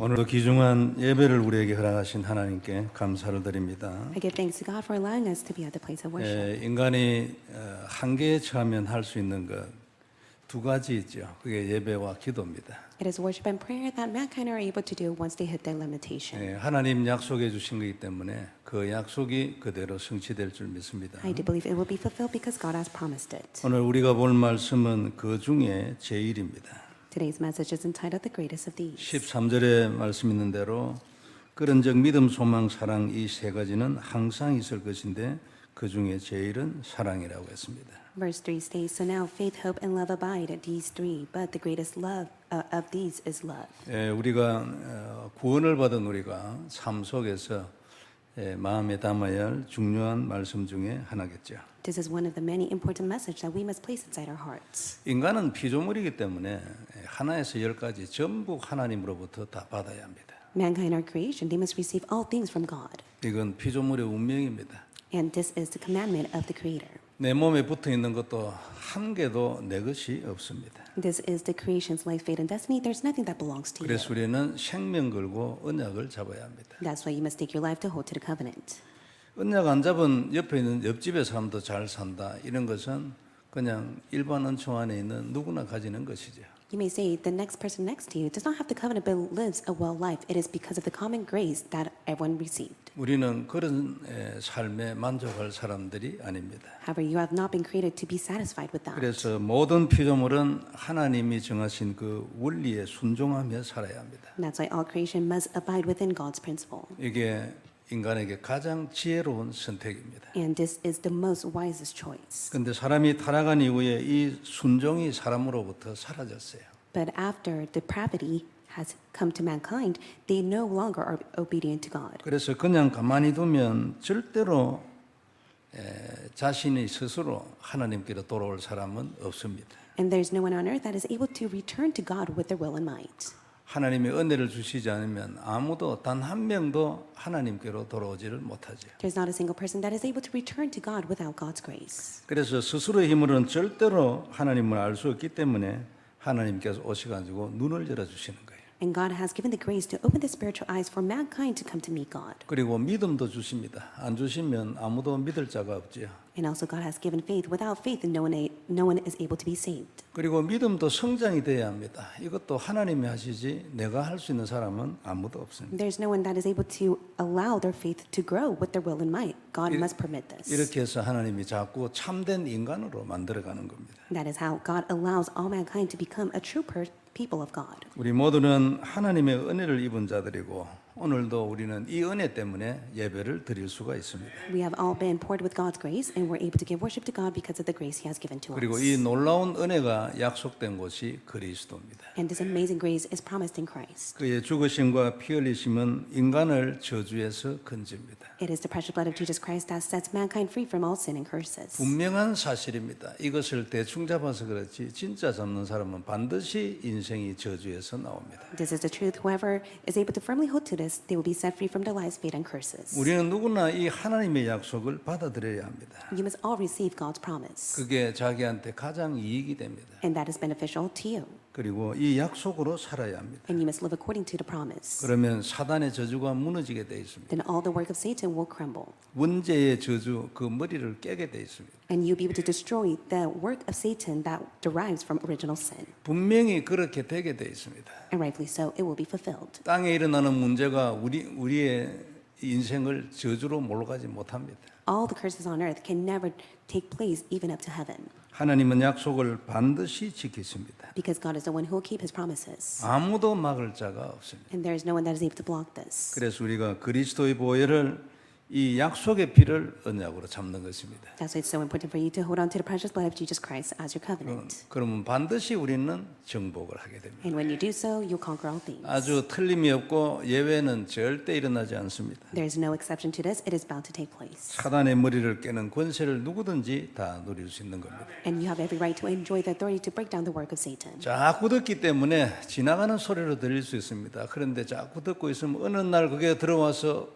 오늘도 귀중한 예배를 우리에게 허락하신 하나님께 감사를 드립니다. I give thanks to God for allowing us to be at the place of worship. 인간이 한계에 처하면 할 수 있는 것 두 가지 있죠. 그게 예배와 기도입니다. It is worship and prayer that mankind are able to do once they hit their limitation. 하나님 약속해 주신 것이기 때문에 그 약속이 그대로 성취될 줄 믿습니다. I do believe it will be fulfilled because God has promised it. 오늘 우리가 볼 말씀은 그 중에 제일입니다. Today's message is entitled The Greatest of These. 13절에 말씀 있는 대로 그런즉 믿음, 소망, 사랑 이 세 가지는 항상 있을 것인데 그 중에 제일은 사랑이라고 했습니다. Verse 3 states, So now faith, hope, and love abide, these three, but the greatest love of these is love. 우리가 구원을 받은 우리가 삶 속에서 마음에 담아야 할 중요한 말씀 중에 하나겠죠. This is one of the many important messages that we must place inside our hearts. 인간은 피조물이기 때문에 하나에서 열까지 전부 하나님으로부터 다 받아야 합니다. Mankind are creation, they must receive all things from God. 이건 피조물의 운명입니다. And this is the commandment of the Creator. 내 몸에 붙어 있는 것도 한 개도 내 것이 없습니다. This is the creation's life, fate, and destiny. There's nothing that belongs to you. 그래서 우리는 생명 걸고 언약을 잡아야 합니다. That's why you must take your life to hold to the covenant. 언약 안 잡은 옆에 있는 옆집의 사람도 잘 산다. 이런 것은 그냥 일반 은총 안에 있는 누구나 가지는 것이죠. You may say the next person next to you does not have the covenant but lives a well life. It is because of the common grace that everyone received. 우리는 그런 삶에 만족할 사람들이 아닙니다. However, you have not been created to be satisfied with that. 그래서 모든 피조물은 하나님이 정하신 그 원리에 순종하며 살아야 합니다. And that's why all creation must abide within God's principle. 이게 인간에게 가장 지혜로운 선택입니다. And this is the most wisest choice. 그런데 사람이 타락한 이후에 이 순종이 사람으로부터 사라졌어요. But after depravity has come to mankind, they no longer are obedient to God. 그래서 그냥 가만히 두면 절대로 자신이 스스로 하나님께로 돌아올 사람은 없습니다. And there's no one on earth that is able to return to God with their will and might. 하나님이 은혜를 주시지 않으면 아무도 단 한 명도 하나님께로 돌아오지를 못하죠. There's not a single person that is able to return to God without God's grace. 그래서 스스로의 힘으로는 절대로 하나님을 알 수 없기 때문에 하나님께서 오셔가지고 눈을 열어주시는 거예요. And God has given the grace to open the spiritual eyes for mankind to come to meet God. 그리고 믿음도 주십니다. 안 주시면 아무도 믿을 자가 없지요. And also God has given faith. Without faith, no one is able to be saved. 그리고 믿음도 성장이 돼야 합니다. 이것도 하나님이 하시지 내가 할 수 있는 사람은 아무도 없습니다. There's no one that is able to allow their faith to grow with their will and might. God must permit this. 이렇게 해서 하나님이 자꾸 참된 인간으로 만들어가는 겁니다. That is how God allows all mankind to become a true people of God. 우리 모두는 하나님의 은혜를 입은 자들이고 오늘도 우리는 이 은혜 때문에 예배를 드릴 수가 있습니다. We have all been poured with God's grace and we're able to give worship to God because of the grace He has given to 그리고 us. 이 놀라운 은혜가 약속된 곳이 그리스도입니다. And this amazing grace is promised in Christ. 그의 죽으심과 피 흘리심은 인간을 저주에서 건집니다. It is the precious blood of Jesus Christ that sets mankind free from all sin and curses. 분명한 사실입니다. 이것을 대충 잡아서 그렇지 진짜 잡는 사람은 반드시 인생이 저주에서 나옵니다. This is the truth. Whoever is able to firmly hold to this, they will be set free from their lives, fate, and curses. 우리는 누구나 이 하나님의 약속을 받아들여야 합니다. You must all receive God's promise. 그게 자기한테 가장 이익이 됩니다. And that is beneficial to you. 그리고 이 약속으로 살아야 합니다. And you must live according to the promise. 그러면 사단의 저주가 무너지게 돼 있습니다. Then all the work of Satan will crumble. 문제의 저주 그 머리를 깨게 돼 있습니다. And you'll be able to destroy the work of Satan that derives from original sin. 분명히 그렇게 되게 돼 있습니다. And rightfully so, it will be fulfilled. 땅에 일어나는 문제가 우리의 인생을 저주로 몰아가지 못합니다. All the curses on earth can never take place even up to heaven. 하나님은 약속을 반드시 지키십니다. Because God is the one who will keep His promises. 아무도 막을 자가 없습니다. And there is no one that is able to block this. 그래서 우리가 그리스도의 보혈을 이 약속의 피를 언약으로 잡는 것입니다. That's why it's so important for you to hold on to the precious blood of Jesus Christ as your covenant. 그러면 반드시 우리는 정복을 하게 됩니다. And when you do so, you'll conquer all things. 아주 틀림이 없고 예외는 절대 일어나지 않습니다. There is no exception to this. It is bound to take place. 사단의 머리를 깨는 권세를 누구든지 다 누릴 수 있는 겁니다. And you have every right to enjoy the authority to break down the work of Satan. 자꾸 듣기 때문에 지나가는 소리로 들릴 수 있습니다. 그런데 자꾸 듣고 있으면 어느 날 그게 들어와서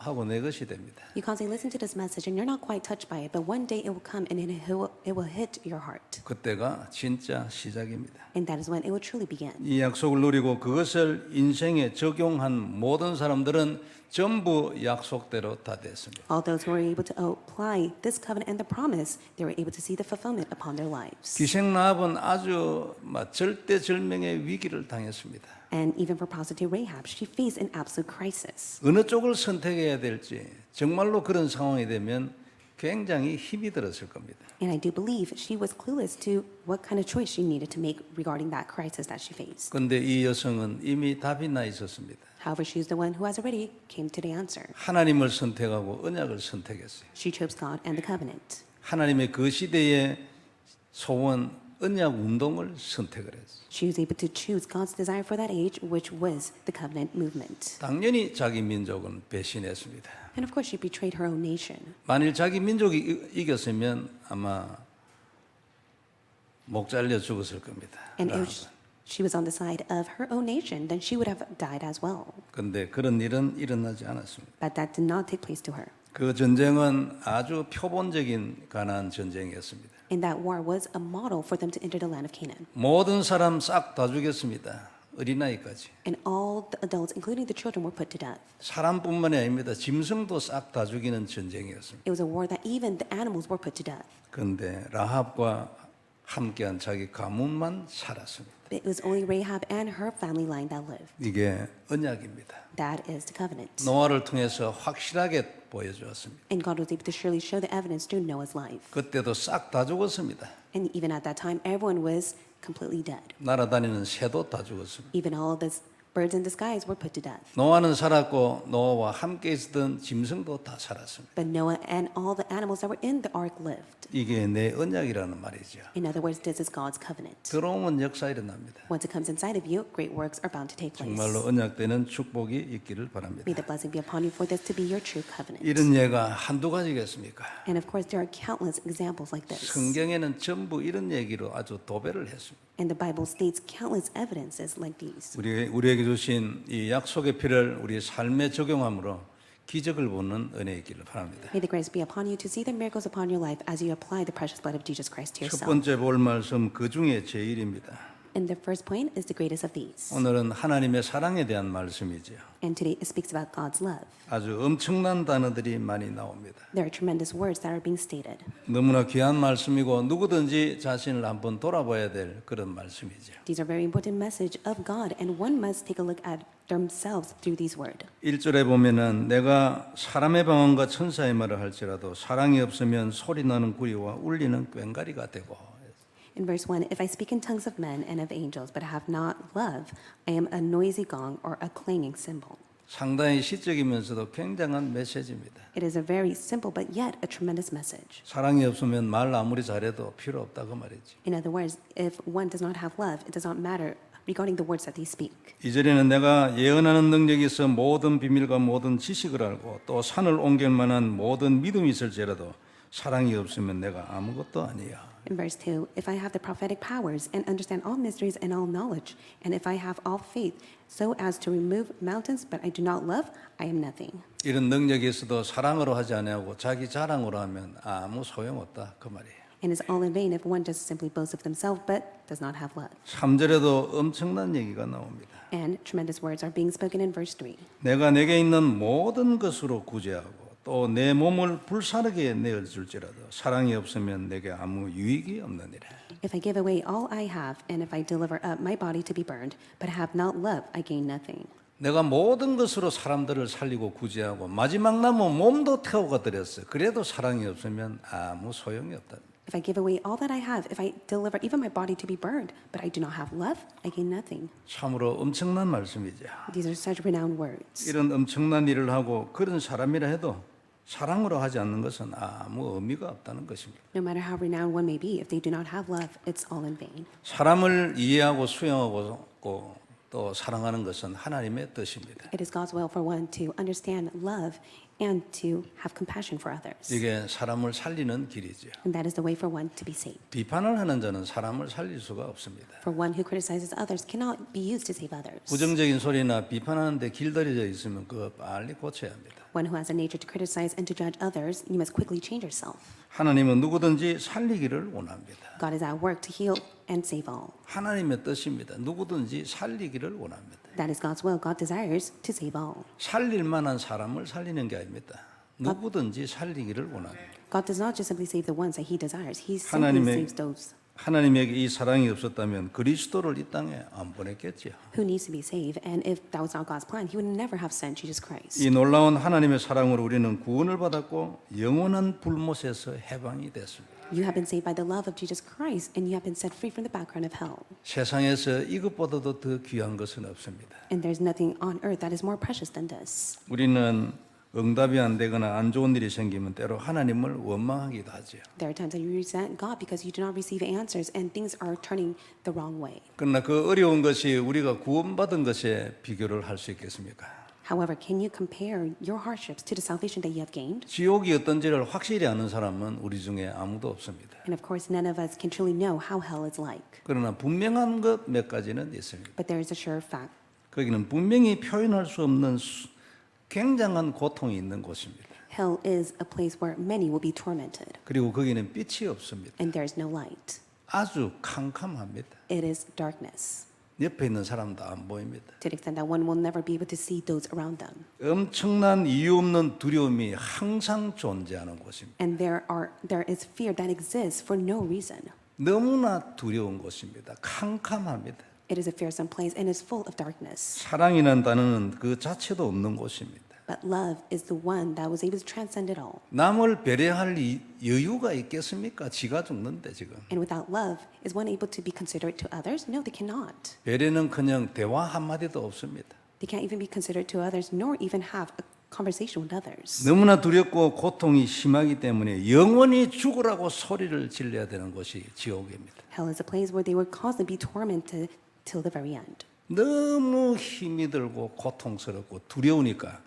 하고 내 것이 됩니다. 됩니다. You constantly listen to this message and you're not quite touched by it, but one day it will come and it will hit your heart. 그때가 진짜 시작입니다. And that is when it will truly begin. 이 약속을 누리고 그것을 인생에 적용한 모든 사람들은 전부 약속대로 다 됐습니다. All those who were able to apply this covenant and the promise, they were able to see the fulfillment upon their lives. 기생 라합은 아주 절대절명의 위기를 당했습니다. And even for prostitute Rahab, she faced an absolute crisis. 어느 쪽을 선택해야 될지 정말로 그런 상황이 되면 굉장히 힘이 들었을 겁니다. And I do believe she was clueless to what kind of choice she needed to make regarding that crisis that she faced. 그런데 이 여성은 이미 답이 나 있었습니다. However, she is the one who has already came to the answer. 하나님을 선택하고 언약을 선택했어요. She chose God and the covenant. 하나님의 그 시대의 소원 언약 운동을 선택을 했어요. She was able to choose God's desire for that age, which was the covenant movement. 당연히 자기 민족은 배신했습니다. And of course, she betrayed her own nation. 만일 자기 민족이 이겼으면 아마 목 잘려 죽었을 겁니다. And if she was on the side of her own nation, then she would have died as well. 그런데 그런 일은 일어나지 않았습니다. But that did not take place to her. 그 전쟁은 아주 표본적인 가나안 전쟁이었습니다. And that war was a model for them to enter the land of Canaan. 모든 사람 싹 다 죽였습니다. 어린아이까지. And all the adults, including the children, were put to death. 사람뿐만이 아닙니다. 짐승도 싹 다 죽이는 전쟁이었습니다. It was a war that even the animals were put to death. 그런데 라합과 함께한 자기 가문만 살았습니다. It was only Rahab and her family line that lived. 이게 언약입니다. That is the covenant. 노아를 통해서 확실하게 보여주었습니다. And God was able to surely show the evidence through Noah's life. 그때도 싹 다 죽었습니다. And even at that time, everyone was completely dead. 날아다니는 새도 다 죽었습니다. Even all the birds in the skies were put to death. 노아는 살았고 노아와 함께 있었던 짐승도 다 살았습니다. But Noah and all the animals that were in the ark lived. 이게 내 언약이라는 말이죠. In other words, this is God's covenant. 들어오면 역사 일어납니다. Once it comes inside of you, great works are bound to take place. 정말로 언약되는 축복이 있기를 바랍니다. May the blessing be upon you for this to be your true covenant. 이런 예가 한두 가지겠습니까? And of course, there are countless examples like this. 성경에는 전부 이런 얘기로 아주 도배를 했습니다. And the Bible states countless evidences like these. 우리에게 주신 이 약속의 피를 우리 삶에 적용함으로 기적을 보는 은혜 있기를 바랍니다. May the grace be upon you to see the miracles upon your life as you apply the precious blood of Jesus Christ to 첫 yourself. 번째 볼 말씀 그 중에 제일입니다. And the first point is the greatest of these. 오늘은 하나님의 사랑에 대한 말씀이지요. And today it speaks about God's love. 아주 엄청난 단어들이 많이 나옵니다. There are tremendous words that are being stated. 너무나 귀한 말씀이고 누구든지 자신을 한번 돌아봐야 될 그런 말씀이죠. These are very important message of God, and one must take a look at themselves through these words. 1절에 보면은 내가 사람의 방언과 천사의 말을 할지라도 사랑이 없으면 소리나는 구리와 울리는 꽹과리가 되고. In verse 1, if I speak in tongues of men and of angels, but have not love, I am a noisy gong or a clanging cymbal. 상당히 시적이면서도 굉장한 메시지입니다. It is a very simple but yet a tremendous message. 사랑이 없으면 말 아무리 잘해도 필요 없다 그 말이지. In other words, if one does not have love, it does not matter regarding the words that they speak. 2절에는 내가 예언하는 능력이 있어 모든 비밀과 모든 지식을 알고 또 산을 옮길 만한 모든 믿음이 있을지라도 사랑이 없으면 내가 아무것도 아니야. In verse 2, if I have the prophetic powers and understand all mysteries and all knowledge, and if I have all faith so as to remove mountains, but I do not love, I am nothing. 이런 능력이 있어도 사랑으로 하지 아니하고 자기 자랑으로 하면 아무 소용없다 그 말이에요. And it's all in vain if one just simply boasts of themselves but does not have love. 3절에도 엄청난 얘기가 나옵니다. And tremendous words are being spoken in verse 3. 내가 내게 있는 모든 것으로 구제하고 또 내 몸을 불사르게 내어줄지라도 사랑이 없으면 내게 아무 유익이 없느니라. If I give away all I have, and if I deliver up my body to be burned, but have not love, I gain nothing. 내가 모든 것으로 사람들을 살리고 구제하고 마지막 남은 몸도 태워가 드렸어. 그래도 사랑이 없으면 아무 소용이 없다. If I give away all that I have, if I deliver even my body to be burned, but I do not have love, I gain nothing. 참으로 엄청난 말씀이죠. These are such renowned words. 이런 엄청난 일을 하고 그런 사람이라 해도 사랑으로 하지 않는 것은 아무 의미가 없다는 것입니다. No matter how renowned one may be, if they do not have love, it's all in vain. 사람을 이해하고 수용하고 또 사랑하는 것은 하나님의 뜻입니다. It is God's will for one to understand, love, and to have compassion for others. 이게 사람을 살리는 길이죠. And that is the way for one to be saved. 비판을 하는 자는 사람을 살릴 수가 없습니다. For one who criticizes others cannot be used to save others. 부정적인 소리나 비판하는데 길들여져 있으면 그거 빨리 고쳐야 합니다. One who has a nature to criticize and to judge others, you must quickly change yourself. 하나님은 누구든지 살리기를 원합니다. God is at work to heal and save all. 하나님의 뜻입니다. 누구든지 살리기를 원합니다. That is God's will. God desires to save all. 살릴 만한 사람을 살리는 게 아닙니다. 누구든지 살리기를 원합니다. God does not just simply save the ones that He desires. He simply 하나님의 saves those 하나님에게 이 사랑이 없었다면 그리스도를 이 땅에 안 보냈겠지요. who needs to be saved. And if that was not God's plan, He would never have sent Jesus Christ. 이 놀라운 하나님의 사랑으로 우리는 구원을 받았고 영원한 불못에서 해방이 됐습니다. You have been saved by the love of Jesus Christ, and you have been set free from the background of hell. 세상에서 이것보다도 더 귀한 것은 없습니다. And there's nothing on earth that is more precious than this. 우리는 응답이 안 되거나 안 좋은 일이 생기면 때로 하나님을 원망하기도 하죠. There are times that you resent God because you do not receive answers and things are turning the wrong way. 그러나 그 어려운 것이 우리가 구원받은 것에 비교를 할 수 있겠습니까? However, can you compare your hardships to the salvation that you have gained? 지옥이 어떤지를 확실히 아는 사람은 우리 중에 아무도 없습니다. And of course, none of us can truly know how hell is like. 그러나 분명한 것 몇 가지는 있습니다. But there is a sure fact. 거기는 분명히 표현할 수 없는 굉장한 고통이 있는 곳입니다. Hell is a place where many will be tormented, 그리고 거기는 빛이 없습니다. and there is no light. 아주 캄캄합니다. It is darkness, 옆에 있는 사람도 안 보입니다. to the extent that one will never be able to see those around them. 엄청난 이유 없는 두려움이 항상 존재하는 곳입니다. And there is fear that exists for no reason. 너무나 두려운 곳입니다. 캄캄합니다. It is a fearsome place and is full of darkness. 사랑이라는 단어는 그 자체도 없는 곳입니다. But love is the one that was able to transcend it all. 남을 배려할 여유가 있겠습니까? 지가 죽는데 지금. And without love, is one able to be considerate to others? No, they cannot. 배려는 그냥 대화 한마디도 없습니다. They can't even be considerate to others, nor even have a conversation with others. 너무나 두렵고 고통이 심하기 때문에 영원히 죽으라고 소리를 질러야 되는 곳이 지옥입니다. Hell is a place where they will constantly be tormented till the very end. 너무 힘이 들고 고통스럽고 두려우니까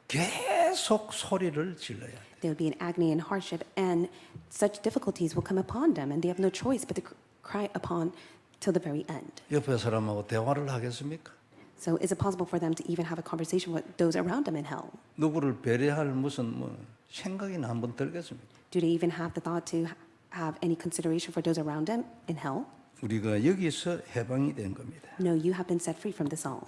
계속 소리를 질러야 돼요. They will be in agony and hardship, and such difficulties will come upon them, and they have no choice but to cry upon till the very end. 옆에 사람하고 대화를 하겠습니까? So is it possible for them to even have a conversation with those around them in hell? 누구를 배려할 무슨 생각이나 한번 들겠습니까? Do they even have the thought to have any consideration for those around them in hell? 우리가 여기서 해방이 된 겁니다. No, you have been set free from this all.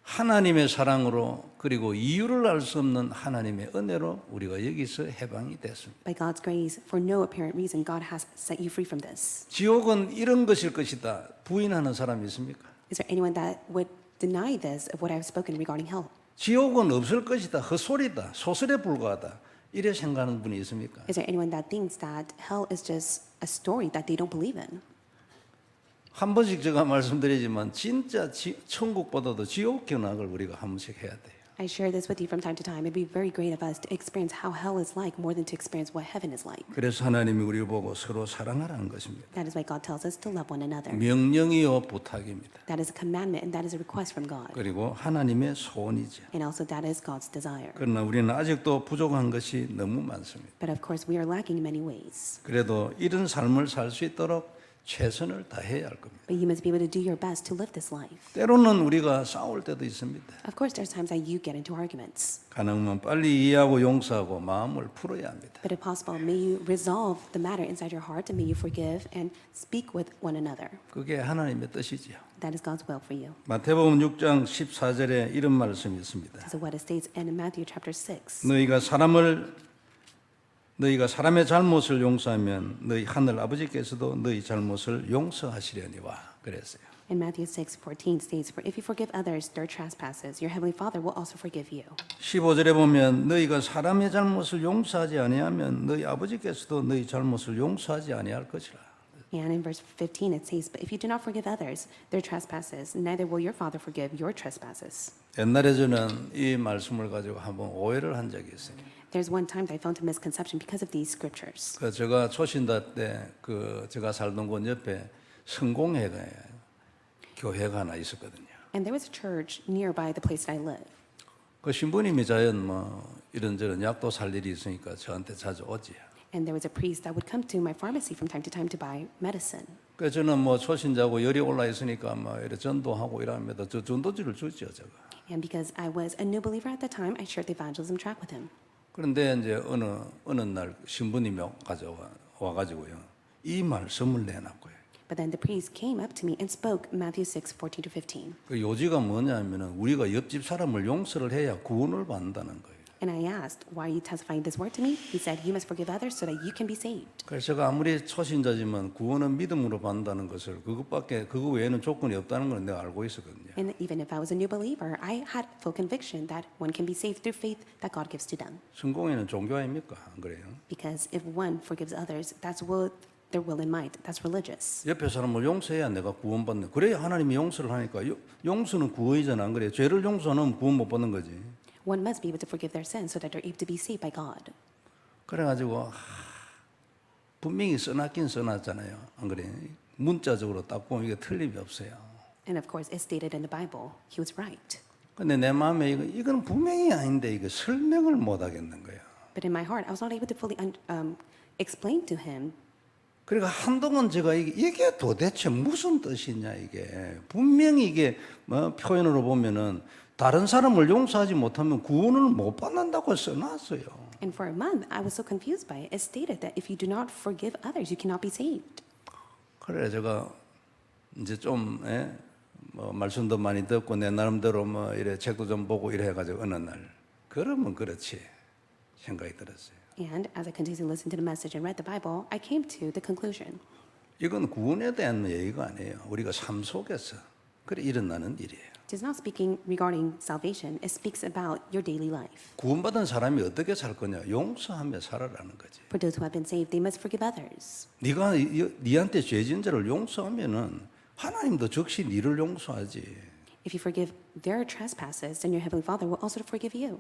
하나님의 사랑으로 그리고 이유를 알 수 없는 하나님의 은혜로 우리가 여기서 해방이 됐습니다. By God's grace, for no apparent reason, God has set you free from this. 지옥은 이런 것일 것이다. 부인하는 사람이 있습니까? Is there anyone that would deny this of what I've spoken regarding hell? 지옥은 없을 것이다. 헛소리다. 소설에 불과하다. 이래 생각하는 분이 있습니까? Is there anyone that thinks that hell is just a story that they don't believe in? 한 번씩 제가 말씀드리지만 진짜 천국보다도 지옥 견학을 우리가 한 번씩 해야 돼요. I share this with you from time to time. It'd be very great of us to experience how hell is like more than to experience what heaven is like. 그래서 하나님이 우리를 보고 서로 사랑하라는 것입니다. That is why God tells us to love one another. 명령이요 부탁입니다. That is a commandment and that is a request from God. 그리고 하나님의 소원이죠. And also that is God's desire. 그러나 우리는 아직도 부족한 것이 너무 많습니다. But of course, we are lacking in many ways. 그래도 이런 삶을 살 수 있도록 최선을 다해야 할 겁니다. But you must be able to do your best to live this life. 때로는 우리가 싸울 때도 있습니다. Of course, there's times that you get into arguments. 가능하면 빨리 이해하고 용서하고 마음을 풀어야 합니다. But if possible, may you resolve the matter inside your heart and may you forgive and speak with one another. 그게 하나님의 뜻이지요. That is God's will for you. 마태복음 6장 14절에 이런 말씀이 있습니다. This is what it states in Matthew chapter 6. 너희가 사람의 잘못을 용서하면 너희 하늘 아버지께서도 너희 잘못을 용서하시려니와 그랬어요. In Matthew 6:14 states, "For if you forgive others their trespasses, your heavenly Father will also forgive you." 15절에 보면 너희가 사람의 잘못을 용서하지 아니하면 너희 아버지께서도 너희 잘못을 용서하지 아니할 것이라. And in verse 15 it says, "But if you do not forgive others their trespasses, neither will your Father forgive your trespasses." 옛날에 저는 이 말씀을 가지고 한번 오해를 한 적이 있어요. There's one time that I fell into misconception because of these scriptures. 그 제가 초신다 때 제가 살던 곳 옆에 성공회가 교회가 하나 있었거든요. And there was a church nearby the place that I live. 그 신부님이 자연 이런저런 약도 살 일이 있으니까 저한테 자주 오지. And there was a priest that would come to my pharmacy from time to time to buy medicine. 그래서 저는 초신자고 열이 올라 있으니까 이렇게 전도하고 이러면서 저 전도지를 주죠, 제가. And because I was a new believer at the time, I shared the evangelism track with him. 그런데 이제 어느 날 신부님이 와가지고요, 이 말씀을 내놨고요. But then the priest came up to me and spoke Matthew 6:14 to 15. 그 요지가 뭐냐면은 우리가 옆집 사람을 용서를 해야 구원을 받는다는 거예요. And I asked, why are you testifying this word to me? He said, you must forgive others so that you can be saved. 그래서 제가 아무리 초신자지만 구원은 믿음으로 받는다는 것을 그거 외에는 조건이 없다는 걸 내가 알고 있었거든요. And even if I was a new believer, I had full conviction that one can be saved through faith that God gives to them. 성공에는 종교 아닙니까? 안 그래요? Because if one forgives others, that's what their will and might. That's religious. 옆에 사람을 용서해야 내가 구원받는. 그래야 하나님이 용서를 하니까 용서는 구원이잖아. 안 그래요? 죄를 용서하면 구원 못 받는 거지. One must be able to forgive their sins so that they're able to be saved by God. 그래가지고 분명히 써놨긴 써놨잖아요. 안 그래? 문자적으로 딱 보면 이게 틀림이 없어요. And of course, it's stated in the Bible. He was right. 근데 내 마음에 이건 분명히 아닌데 이거 설명을 못 하겠는 거예요. But in my heart, I was not able to fully explain to him. 그러니까 한동안 제가 이게 도대체 무슨 뜻이냐 이게 분명히 이게 표현으로 보면은 다른 사람을 용서하지 못하면 구원을 못 받는다고 써놨어요. And for a month, I was so confused by it. It stated that if you do not forgive others, you cannot be saved. 그래 제가 이제 좀 말씀도 많이 듣고 내 나름대로 이래 책도 좀 보고 이래 해가지고 어느 날 그러면 그렇지 생각이 들었어요. And as I continued to listen to the message and read the Bible, I came to the conclusion. 이건 구원에 대한 얘기가 아니에요. 우리가 삶 속에서 그래 일어나는 일이에요. It is not speaking regarding salvation. It speaks about your daily life. 구원받은 사람이 어떻게 살 거냐? 용서하며 살아라는 거지. For those who have been saved, they must forgive others. 네가 네한테 죄진 자를 용서하면은 하나님도 즉시 네를 용서하지. If you forgive their trespasses, then your heavenly Father will also forgive you.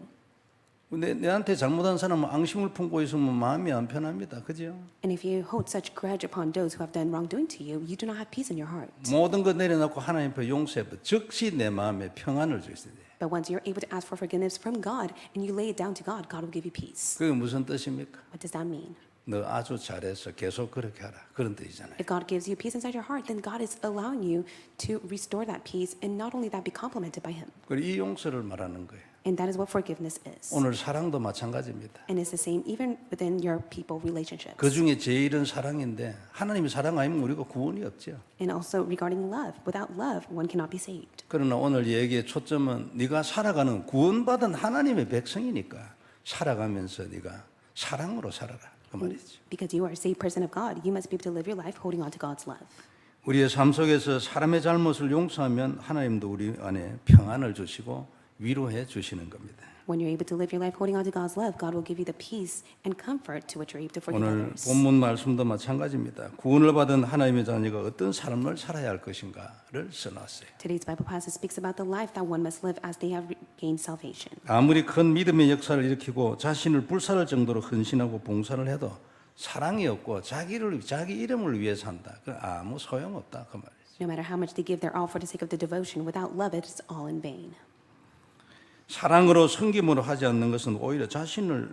내한테 잘못한 사람은 앙심을 품고 있으면 마음이 안 편합니다. 그죠? And if you hold such grudge upon those who have done wrongdoing to you, you do not have peace in your heart. 모든 거 내려놓고 하나님 앞에 용서해. 즉시 내 마음에 평안을 주시대. But once you're able to ask for forgiveness from God and you lay it down to God, God will give you peace. 그게 무슨 뜻입니까? What does that mean? 너 아주 잘해서 계속 그렇게 하라. 그런 뜻이잖아요. If God gives you peace inside your heart, then God is allowing you to restore that peace, and not only that, be complimented by Him. 그리고 이 용서를 말하는 거예요. And that is what forgiveness is. 오늘 사랑도 마찬가지입니다. And it's the same even within your people relationships. 그 중에 제일은 사랑인데 하나님이 사랑 아니면 우리가 구원이 없죠. And also regarding love, without love, one cannot be saved. 그러나 오늘 얘기의 초점은 네가 살아가는 구원받은 하나님의 백성이니까 살아가면서 네가 사랑으로 살아라 그 말이죠. Because you are a saved person of God, you must be able to live your life holding on to God's love. 우리의 삶 속에서 사람의 잘못을 용서하면 하나님도 우리 안에 평안을 주시고 위로해 주시는 겁니다. When you're able to live your life holding on to God's love, God will give you the peace and comfort to which you're able to forgive 오늘 others. 본문 말씀도 마찬가지입니다. 구원을 받은 하나님의 자녀가 어떤 삶을 살아야 할 것인가를 써놨어요. Today's Bible passage speaks about the life that one must live as they have gained salvation. 아무리 큰 믿음의 역사를 일으키고 자신을 불살할 정도로 헌신하고 봉사를 해도 사랑이 없고 자기 이름을 위해 산다. 그 아무 소용없다 그 말이죠. No matter how much they give their all for the sake of the devotion, without love, it is all in vain. 사랑으로 섬김으로 하지 않는 것은 오히려 자신을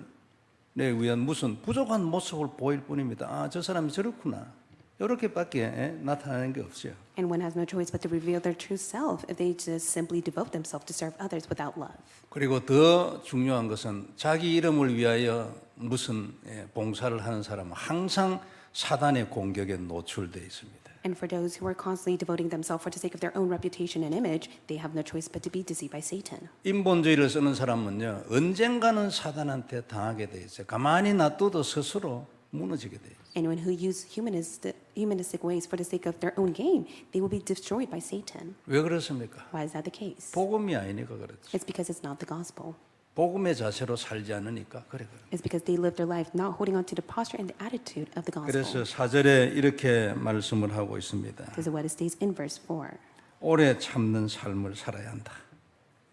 내 위한 무슨 부족한 모습을 보일 뿐입니다. 아, 저 사람이 저렇구나. 이렇게밖에 나타나는 게 없어요. And one has no choice but to reveal their true self if they just simply devote themselves to serve others without love. 그리고 더 중요한 것은 자기 이름을 위하여 무슨 봉사를 하는 사람은 항상 사단의 공격에 노출되어 있습니다. And for those who are constantly devoting themselves for the sake of their own reputation and image, they have no choice but to be deceived by Satan. 인본주의를 쓰는 사람은요, 언젠가는 사단한테 당하게 돼 있어요. 가만히 놔둬도 스스로 무너지게 돼요. Anyone who use humanistic ways for the sake of their own gain, they will be destroyed by Satan. 왜 그렇습니까? Why is that the case? 복음이 아니니까 그렇죠. It's because it's not the gospel. 복음의 자세로 살지 않으니까 그래. It's because they live their life not holding on to the posture and the attitude of the gospel. 그래서 4절에 이렇게 말씀을 하고 있습니다. This is what it states in verse 4. 오래 참는 삶을 살아야 한다.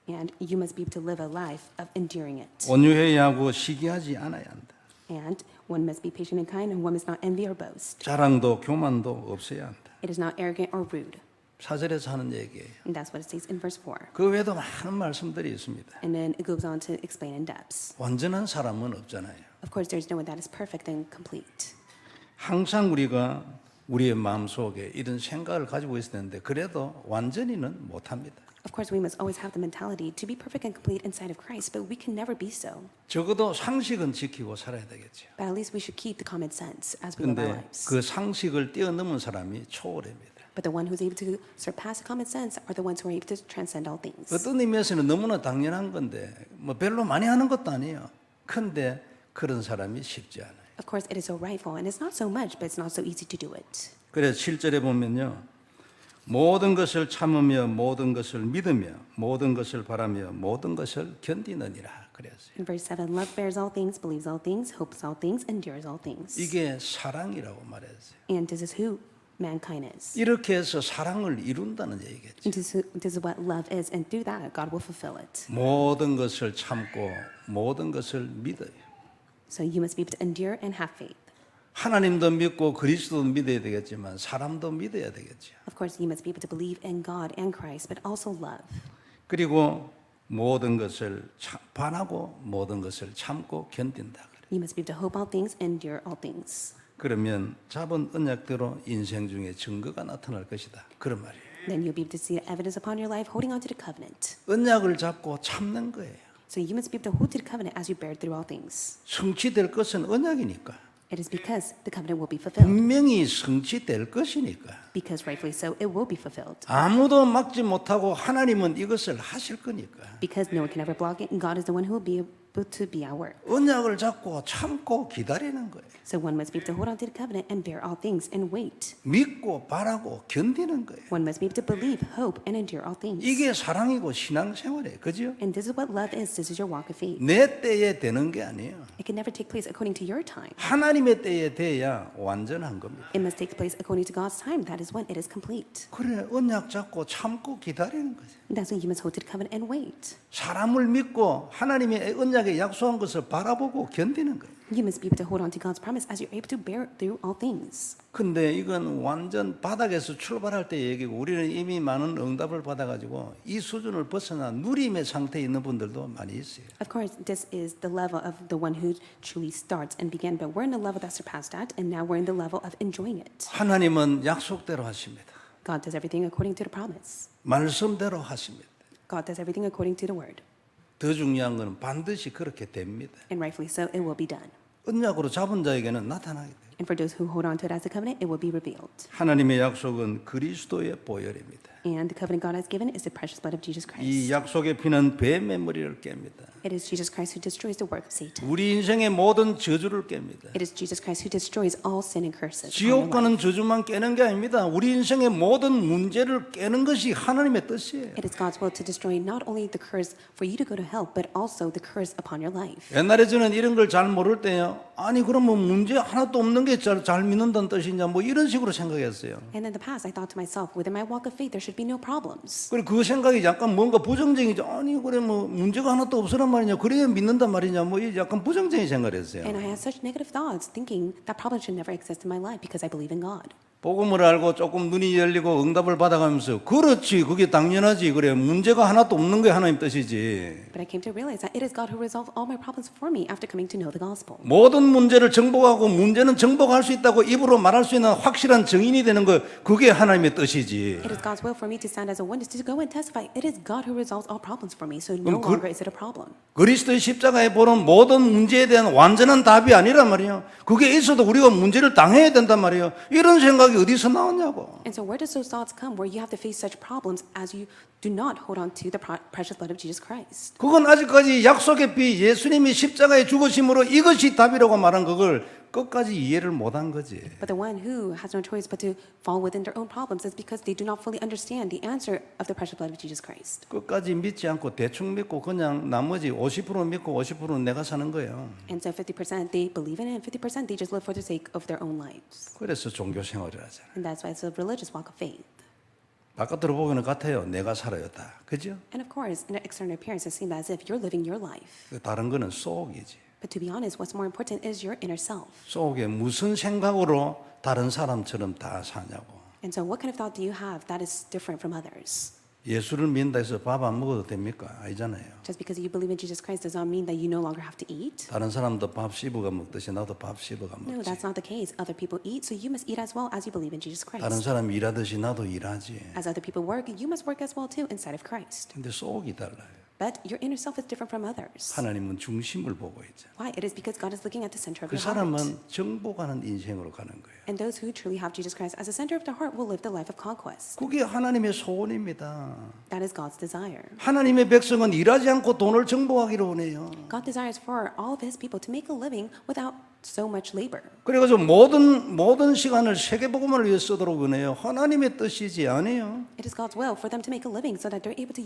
And you must be able to live a life of enduring it. 온유해야 하고 시기하지 않아야 한다. And one must be patient and kind, and one must not envy or boast. 자랑도 교만도 없어야 한다. It is not arrogant or rude. 4절에서 하는 얘기예요. And that's what it says in verse 4. 그 외에도 많은 말씀들이 있습니다. And then it goes on to explain in depths. 완전한 사람은 없잖아요. Of course, there's no one that is perfect and complete. 항상 우리가 우리의 마음속에 이런 생각을 가지고 있어야 되는데 그래도 완전히는 못합니다. Of course, we must always have the mentality to be perfect and complete inside of Christ, but we can never be so. 적어도 상식은 지키고 살아야 되겠죠. But at least we should keep the common sense as we live our 근데 lives. 그 상식을 뛰어넘은 사람이 초월입니다. But the one who's able to surpass the common sense are the ones who are able to transcend all things. 어떤 의미에서는 너무나 당연한 건데 뭐 별로 많이 하는 것도 아니에요. 근데 그런 사람이 쉽지 않아요. Of course, it is so rightful, and it's not so much, but it's not so easy to do it. 그래서 7절에 보면요. 모든 것을 참으며 모든 것을 믿으며 모든 것을 바라며 모든 것을 견디느니라 그랬어요. In verse 7, love bears all things, believes all things, hopes all things, endures all things. 이게 사랑이라고 말했어요. And this is who mankind is. 이렇게 해서 사랑을 이룬다는 얘기겠죠. And this is what love is, and through that, God will fulfill it. 모든 것을 참고 모든 것을 믿어요. So you must be able to endure and have faith. 하나님도 믿고 그리스도도 믿어야 되겠지만 사람도 믿어야 되겠죠. Of course, you must be able to believe in God and Christ, but also love. 그리고 모든 것을 반하고 모든 것을 참고 견딘다. You must be able to hope all things, endure all things. 그러면 잡은 언약대로 인생 중에 증거가 나타날 것이다. 그런 말이에요. Then you'll be able to see the evidence upon your life holding on to the covenant. 언약을 잡고 참는 거예요. So you must be able to hold to the covenant as you bear through all things. 성취될 것은 언약이니까. It is because the covenant will be fulfilled. 분명히 성취될 것이니까. Because rightfully so, it will be fulfilled. 아무도 막지 못하고 하나님은 이것을 하실 거니까. Because no one can ever block it, and God is the one who will be able to be our work. 언약을 잡고 참고 기다리는 거예요. So one must be able to hold on to the covenant and bear all things and wait. 믿고 바라고 견디는 거예요. One must be able to believe, hope, and endure all things. 이게 사랑이고 신앙생활이에요. 그죠? And this is what love is. This is your walk of faith. 내 때에 되는 게 아니에요. It can never take place according to your time. 하나님의 때에 돼야 완전한 겁니다. It must take place according to God's time. That is when it is complete. 그래 언약 잡고 참고 기다리는 거죠. And that's when you must hold to the covenant and wait. 사람을 믿고 하나님의 언약에 약속한 것을 바라보고 견디는 거예요. You must be able to hold on to God's promise as you're able to bear through all things. 근데 이건 완전 바닥에서 출발할 때 얘기고 우리는 이미 많은 응답을 받아가지고 이 수준을 벗어나 누림의 상태에 있는 분들도 많이 있어요. Of course, this is the level of the one who truly starts and began, but we're in the level that surpassed that, and now we're in the level of enjoying it. 하나님은 약속대로 하십니다. God does everything according to the promise. 말씀대로 하십니다. God does everything according to the word. 더 중요한 것은 반드시 그렇게 됩니다. And rightfully so, it will be done. 언약으로 잡은 자에게는 나타나게 돼요. And for those who hold on to it as a covenant, it will be revealed. 하나님의 약속은 그리스도의 보혈입니다. And the covenant God has given is the precious blood of Jesus 이 Christ. 약속의 피는 뱀의 머리를 깹니다. It is Jesus Christ who destroys the work of Satan. 우리 인생의 모든 저주를 깹니다. It is Jesus Christ who destroys all sin and curses. on your 지옥 life. 가는 저주만 깨는 게 아닙니다. 우리 인생의 모든 문제를 깨는 것이 하나님의 뜻이에요. It is God's will to destroy not only the curse for you to go to hell, but also the curse upon your life. 옛날에 저는 이런 걸 잘 모를 때요. 아니 그러면 문제 하나도 없는 게 잘 믿는다는 뜻이냐 뭐 이런 식으로 생각했어요. And in the past, I thought to myself, within my walk of faith, there should be no problems. 그리고 그 생각이 약간 뭔가 부정적이죠. 아니 그래 뭐 문제가 하나도 없으란 말이냐. 그래야 믿는단 말이냐. 뭐 약간 부정적인 생각을 했어요. And I had such negative thoughts, thinking that problems should never exist in my life because I believe in God. 복음을 알고 조금 눈이 열리고 응답을 받아가면서 그렇지 그게 당연하지 그래 문제가 하나도 없는 게 하나님 뜻이지. But I came to realize that it is God who resolved all my problems for me after coming to know the gospel. 모든 문제를 정복하고 문제는 정복할 수 있다고 입으로 말할 수 있는 확실한 증인이 되는 거 그게 하나님의 뜻이지. It is God's will for me to stand as a witness, to go and testify. It is God who resolves all problems for me, so no longer is it a problem. 그리스도의 십자가에 보는 모든 문제에 대한 완전한 답이 아니란 말이에요. 그게 있어도 우리가 문제를 당해야 된단 말이에요. 이런 생각이 어디서 나왔냐고. And so where does those thoughts come where you have to face such problems as you do not hold on to the precious blood of Jesus Christ? 그건 아직까지 약속의 피 예수님이 십자가에 죽으심으로 이것이 답이라고 말한 그걸 끝까지 이해를 못한 거지. But the one who has no choice but to fall within their own problems is because they do not fully understand the answer of the precious blood of Jesus Christ. 끝까지 믿지 않고 대충 믿고 그냥 나머지 50% 믿고 50%는 내가 사는 거예요. And so 50% they believe in it, and 50% they just live for the sake of their own lives. 그래서 종교 생활을 하잖아요. And that's why it's a religious walk of faith. 바깥으로 보기는 같아요. 내가 살아요 다. 그죠? And of course, in an external appearance, it seems as if you're living your life. 다른 거는 속이지. But to be honest, what's more important is your inner self. 속에 무슨 생각으로 다른 사람처럼 다 사냐고. And so what kind of thought do you have that is different from others? 예수를 믿는다 해서 밥 안 먹어도 됩니까? 아니잖아요. Just because you believe in Jesus Christ does not mean that you no longer have to eat. 다른 사람도 밥 씹어가 먹듯이 나도 밥 씹어가 No, 먹지. that's not the case. Other people eat, so you must eat as well as you believe in Jesus 다른 Christ. 사람 일하듯이 나도 일하지. As other people work, you must work as well too inside of Christ. 근데 속이 달라요. But your inner self is different from others. 하나님은 중심을 보고 있죠. Why? It is because God is looking at the center of 그 your heart. 사람은 정복하는 인생으로 가는 거예요. And those who truly have Jesus Christ as the center of their heart will live the life of conquest. 그게 하나님의 소원입니다. That is God's desire. 하나님의 백성은 일하지 않고 돈을 정복하기를 원해요. God desires for all of his people to make a living without so much labor. 그래서 모든 시간을 세계복음을 위해 쓰도록 원해요. 하나님의 뜻이지 아니에요. It is God's will for them to make a living so that they're able to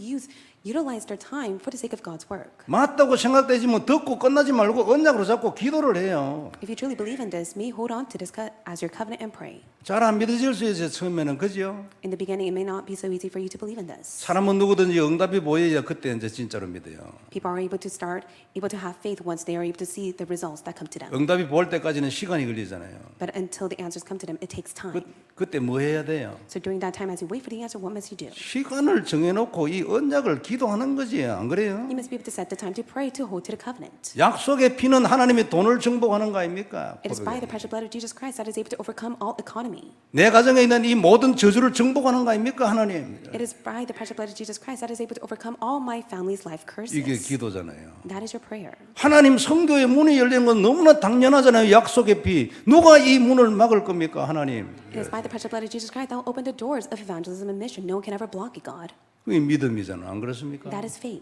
utilize their time for the sake of God's work. 맞다고 생각되지만 듣고 끝나지 말고 언약으로 잡고 기도를 해요. If you truly believe in this, may hold on to this as your covenant and pray. 잘 안 믿어질 수 있어요. 처음에는 그죠? In the beginning, it may not be so easy for you to believe in this. 사람은 누구든지 응답이 보여야 그때 이제 진짜로 믿어요. People are able to have faith once they are able to see the results that come to them. 응답이 보일 때까지는 시간이 걸리잖아요. But until the answers come to them, it takes time. 그때 뭐 해야 돼요? So during that time, as you wait for the answer, what must you do? 시간을 정해놓고 이 언약을 기도하는 거지 안 그래요? You must be able to set the time to pray to hold to the covenant. 약속의 피는 하나님의 돈을 정복하는 거 아닙니까? It is by the precious blood of Jesus Christ that is able to overcome all economy. 내 가정에 있는 이 모든 저주를 정복하는 거 아닙니까 하나님? It is by the precious blood of Jesus Christ that is able to overcome all my family's life curses. 이게 기도잖아요. That is your prayer. 하나님 성도의 문이 열리는 건 너무나 당연하잖아요. 약속의 피. 누가 이 문을 막을 겁니까 하나님? It is by the precious blood of Jesus Christ that will open the doors of evangelism and mission. No one can ever block it, God. 그게 믿음이잖아. 안 그렇습니까? That is faith.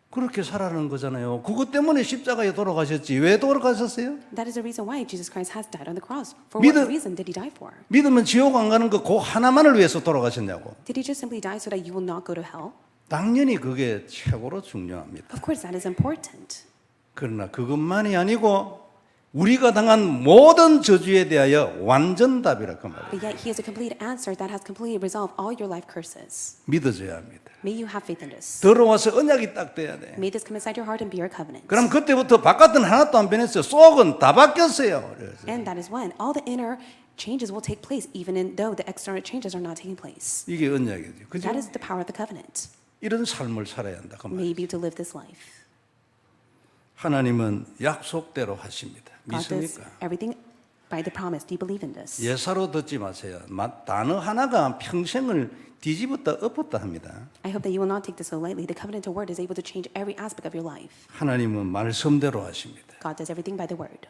그렇게 살아가는 거잖아요. 그것 때문에 십자가에 돌아가셨지. 왜 돌아가셨어요? That is the reason why Jesus Christ has died on the cross. For 믿음- what reason did he die for? 믿으면 지옥 안 가는 거 그 하나만을 위해서 돌아가셨냐고. Did he just simply die so that you will not go to hell? 당연히 그게 최고로 중요합니다. Of course, that is important. 그러나 그것만이 아니고 우리가 당한 모든 저주에 대하여 완전 답이라 그 말이에요. But yet he is a complete answer that has completely resolved all your life curses. 믿어줘야 합니다. May you have faith in this. 들어와서 언약이 딱 돼야 돼. May this come inside your heart and be your covenant. 그럼 그때부터 바깥은 하나도 안 변했어요. 속은 다 바뀌었어요. 그래서 And that is when all the inner changes will take place, even though the external changes are not taking place. 이게 언약이죠. 그죠? That is the power of the covenant. 이런 삶을 살아야 한다. 그 말이에요. May you be able to live this life. 하나님은 약속대로 하십니다. God does 믿습니까? everything by the promise. Do you believe in this? 예사로 듣지 마세요. 단어 하나가 평생을 뒤집었다 엎었다 합니다. I hope that you will not take this so lightly. The covenantal word is able to change every aspect of your life. 하나님은 말씀대로 하십니다. God does everything by the word.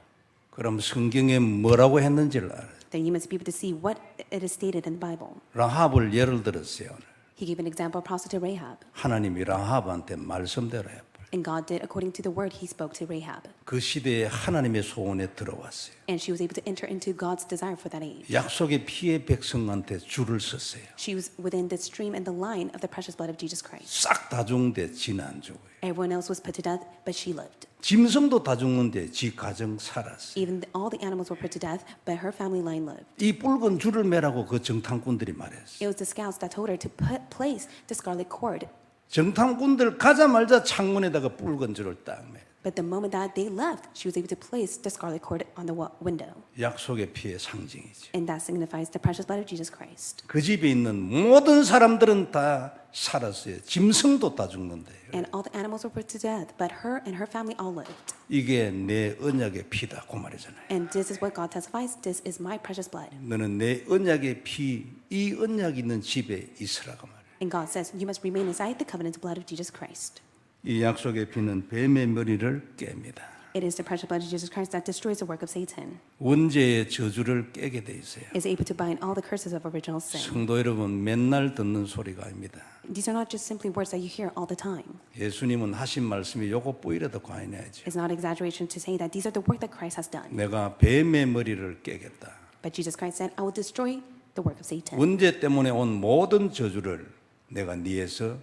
그럼 성경에 뭐라고 했는지를 알아요. Then you must be able to see what it is stated in the Bible. 라합을 예를 들었어요. 오늘. He gave an example of prostitute Rahab. 하나님이 라합한테 말씀대로 해버려. And God did according to the word he spoke to Rahab. 그 시대에 하나님의 소원에 들어왔어요. And she was able to enter into God's desire for that age. 약속의 피의 백성한테 줄을 섰어요. She was within the stream and the line of the precious blood of Jesus Christ. 싹 다 죽는데 지는 안 죽어요. Everyone else was put to death, but she lived. 짐승도 다 죽는데 지 가정 살았어요. Even all the animals were put to death, but her family line lived. 이 붉은 줄을 매라고 그 정탐꾼들이 말했어요. It was the scouts that told her to place the scarlet cord. 정탐꾼들 가자마자 창문에다가 붉은 줄을 딱 매. But the moment that they left, she was able to place the scarlet cord on the window. 약속의 피의 상징이죠. And that signifies the precious blood of Jesus Christ. 그 집에 있는 모든 사람들은 다 살았어요. 짐승도 다 죽는데. And all the animals were put to death, but her and her family all lived. 이게 내 언약의 피다 그 말이잖아요. And this is what God testifies. This is my precious blood. 너는 내 언약의 피, 이 언약이 있는 집에 있으라고 말이에요. And God says, you must remain inside the covenant blood of Jesus Christ. 이 약속의 피는 뱀의 머리를 깹니다. It is the precious blood of Jesus Christ that destroys the work of Satan. 원죄의 저주를 깨게 돼 있어요. Is able to bind all the curses of original sin. 성도 여러분, 맨날 듣는 소리가 아닙니다. These are not just simply words that you hear all the time. 예수님은 하신 말씀이 요거 뿌이라도 과인해야지. It's not exaggeration to say that these are the work that Christ has done. 내가 뱀의 머리를 깨겠다. But Jesus Christ said, I will destroy the work of Satan. 원죄 때문에 온 모든 저주를 내가 네에서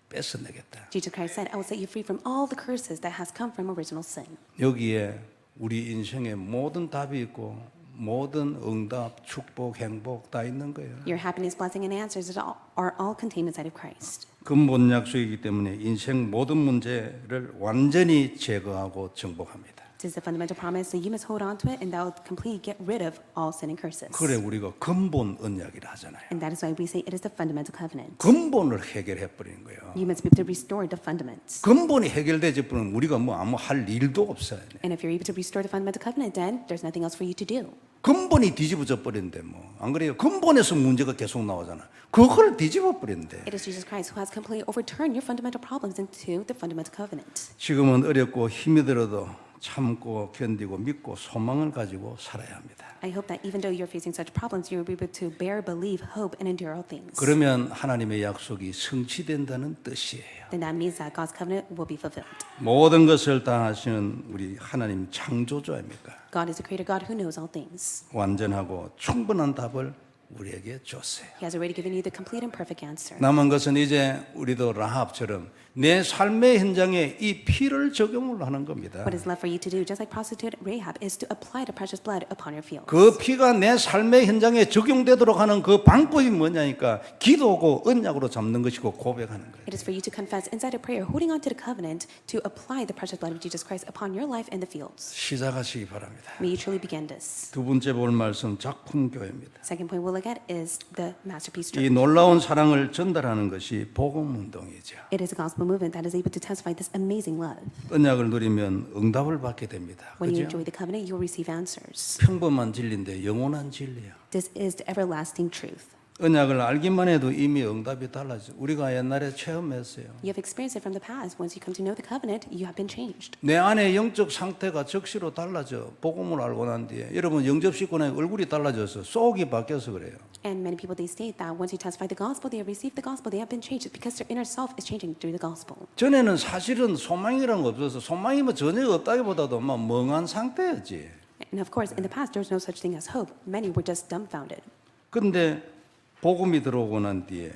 뺏어내겠다. Jesus Christ said, I will set you free from all the curses that has come from original sin. 여기에 우리 인생의 모든 답이 있고 모든 응답, 축복, 행복 다 있는 거예요. Your happiness, blessing, and answers are all contained inside of Christ. 근본 약속이기 때문에 인생 모든 문제를 완전히 제거하고 정복합니다. This is a fundamental promise, so you must hold on to it, and that will completely get rid of all sin and curses. 그래 우리가 근본 언약이라 하잖아요. And that is why we say it is the fundamental covenant. 근본을 해결해 버리는 거예요. You must be able to restore the fundamentals. 근본이 해결되지 버리면 우리가 뭐 아무 할 일도 없어요. And if you're able to restore the fundamental covenant, then there's nothing else for you to do. 근본이 뒤집어져 버린데 뭐 안 그래요? 근본에서 문제가 계속 나오잖아. 그걸 뒤집어 버린대. It is Jesus Christ who has completely overturned your fundamental problems into the fundamental covenant. 지금은 어렵고 힘이 들어도 참고 견디고 믿고 소망을 가지고 살아야 합니다. I hope that even though you're facing such problems, you will be able to bear, believe, hope, and endure all things. 그러면 하나님의 약속이 성취된다는 뜻이에요. Then that means that God's covenant will be fulfilled. 모든 것을 다 하시는 우리 하나님 창조주입니까? God is a creator God who knows all things. 완전하고 충분한 답을 우리에게 줬어요. He has already given you the complete and perfect answer. 남은 것은 이제 우리도 라합처럼 내 삶의 현장에 이 피를 적용을 하는 겁니다. What is left for you to do, just like prostitute Rahab, is to apply the precious blood upon your fields. 그 피가 내 삶의 현장에 적용되도록 하는 그 방법이 뭐냐니까 기도고 언약으로 잡는 것이고 고백하는 거예요. It is for you to confess inside a prayer, holding on to the covenant, to apply the precious blood of Jesus Christ upon your life and the fields. 시작하시기 바랍니다. May you truly begin this. 두 번째 볼 말씀 작품교회입니다. Second point we'll look at is the masterpiece 이 church. 놀라운 사랑을 전달하는 것이 복음 운동이죠. It is a gospel movement that is able to testify this amazing love. 언약을 누리면 응답을 받게 됩니다. When you 그죠? enjoy the covenant, you will receive answers. 평범한 진리인데 영원한 진리야. This is the everlasting truth. 언약을 알기만 해도 이미 응답이 달라져. 우리가 옛날에 체험했어요. You have experienced it from the past. Once you come to know the covenant, you have been changed. 내 안의 영적 상태가 적시로 달라져. 복음을 알고 난 뒤에 여러분 영접식권의 얼굴이 달라져서 속이 바뀌어서 그래요. And many people, they state that once you testify the gospel, they have received the gospel, they have been changed because their inner self is changing through the gospel. 전에는 사실은 소망이라는 거 없어서 소망이 뭐 전혀 없다기보다도 막 멍한 상태였지. And of course, in the past, there was no such thing as hope. Many were just dumbfounded. 근데 복음이 들어오고 난 뒤에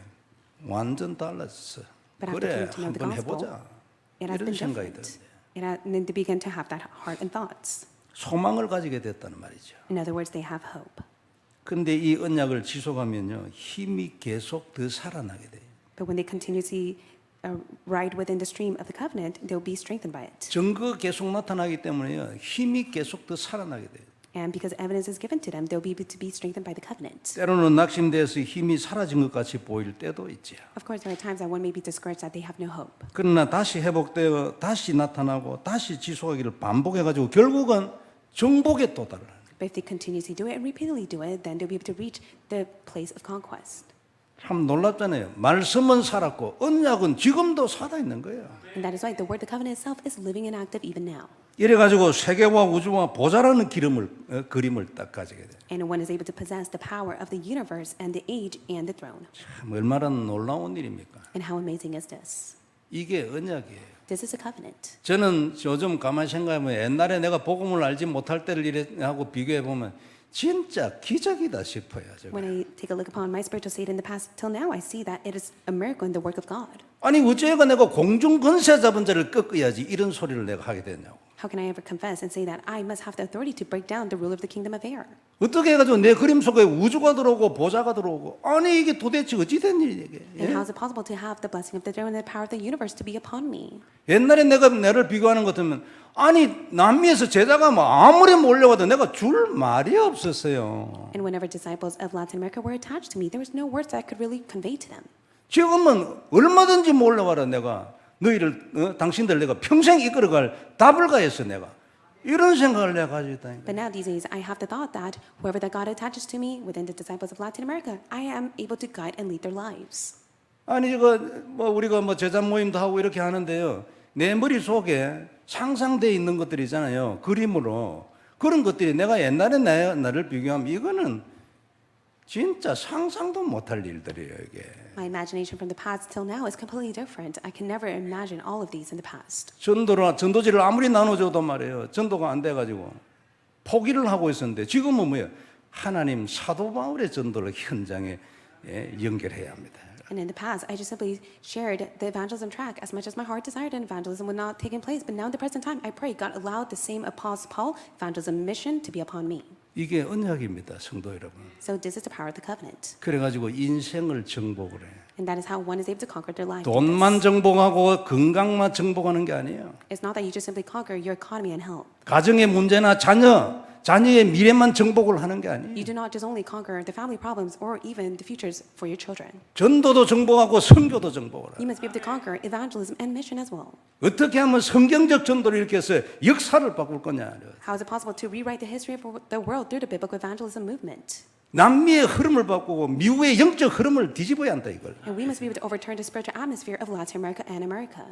완전 달라졌어. But after 그래 coming to know the 한번 gospel, 해보자. it has 이런 been 생각이 different. 들어요. And then they began to have that heart and thoughts. 소망을 가지게 됐다는 말이죠. In other words, they have hope. 근데 이 언약을 지속하면요 힘이 계속 더 살아나게 돼요. But when they continuously ride within the stream of the covenant, they'll be strengthened by it. 증거 계속 나타나기 때문에요 힘이 계속 더 살아나게 돼요. And because evidence is given to them, they'll be able to be strengthened by the covenant. 때로는 낙심돼서 힘이 사라진 것 같이 보일 때도 있지요. Of course, there are times that one may be discouraged that they have no hope. 그러나 다시 회복되어 다시 나타나고 다시 지속하기를 반복해가지고 결국은 정복에 도달을 하는 거예요. But if they continuously do it and repeatedly do it, then they'll be able to reach the place of conquest. 참 놀랍잖아요. 말씀은 살았고 언약은 지금도 살아있는 거예요. And that is why the word, the covenant itself, is living and active even now. 이래가지고 세계와 우주와 보좌라는 그림을 딱 가지게 돼요. And one is able to possess the power of the universe and the age and the throne. 참 얼마나 놀라운 일입니까? And how amazing is this? 이게 언약이에요. This is a covenant. 저는 요즘 가만히 생각하면 옛날에 내가 복음을 알지 못할 때를 이래하고 비교해 보면 진짜 기적이다 싶어요. 제가. When I take a look upon my spiritual state in the past till now, I see that it is a miracle in the work of God. 아니 어째가 내가 공중 권세 잡은 자를 꺾어야지 이런 소리를 내가 하게 되냐고. How can I ever confess and say that I must have the authority to break down the rule of the kingdom of air? 어떻게 해가지고 내 그림 속에 우주가 들어오고 보좌가 들어오고 아니 이게 도대체 어찌 된 일이야 이게. And how is it possible to have the blessing of the throne and the power of the universe to be upon me? 옛날에 내가 나를 비교하는 것 같으면 아니 남미에서 제자가 뭐 아무리 몰려와도 내가 줄 말이 없었어요. And whenever disciples of Latin America were attached to me, there was no words that I could really convey to them. 지금은 얼마든지 몰려와라 내가 너희를 당신들 내가 평생 이끌어갈 답을 가했어 내가 이런 생각을 내가 가지고 있다니까. But now these days, I have the thought that whoever that God attaches to me within the disciples of Latin America, I am able to guide and lead their lives. 아니 이거 뭐 우리가 뭐 제자 모임도 하고 이렇게 하는데요. 내 머릿 속에 상상돼 있는 것들이 있잖아요. 그림으로 그런 것들이 내가 옛날에 나를 비교하면 이거는 진짜 상상도 못할 일들이에요 이게. My imagination from the past till now is completely different. I can never imagine all of these in the past. 전도지를 아무리 나눠줘도 말이에요. 전도가 안 돼가지고 포기를 하고 있었는데 지금은 뭐예요? 하나님 사도 바울의 전도를 현장에 연결해야 합니다. And in the past, I just simply shared the evangelism track as much as my heart desired, and evangelism would not take place. But now, in the present time, I pray God allowed the same Apostle Paul evangelism mission to be upon me. 이게 언약입니다, 성도 여러분. So this is the power of the covenant. 그래가지고 인생을 정복을 해. And that is how one is able to conquer their life. 돈만 정복하고 건강만 정복하는 게 아니에요. It's not that you just simply conquer your economy and health. 가정의 문제나 자녀의 미래만 정복을 하는 게 아니에요. You do not just only conquer the family problems or even the futures for your children. 전도도 정복하고 선교도 정복을 You 해요. must be able to conquer evangelism and mission as well. 어떻게 하면 성경적 전도를 이렇게 해서 역사를 바꿀 거냐. How is it possible to rewrite the history of the world through the biblical evangelism movement? 남미의 흐름을 바꾸고 미국의 영적 흐름을 뒤집어야 한다 이걸. And we must be able to overturn the spiritual atmosphere of Latin America and America.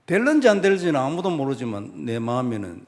될는지 안 될지는 아무도 모르지만 내 마음에는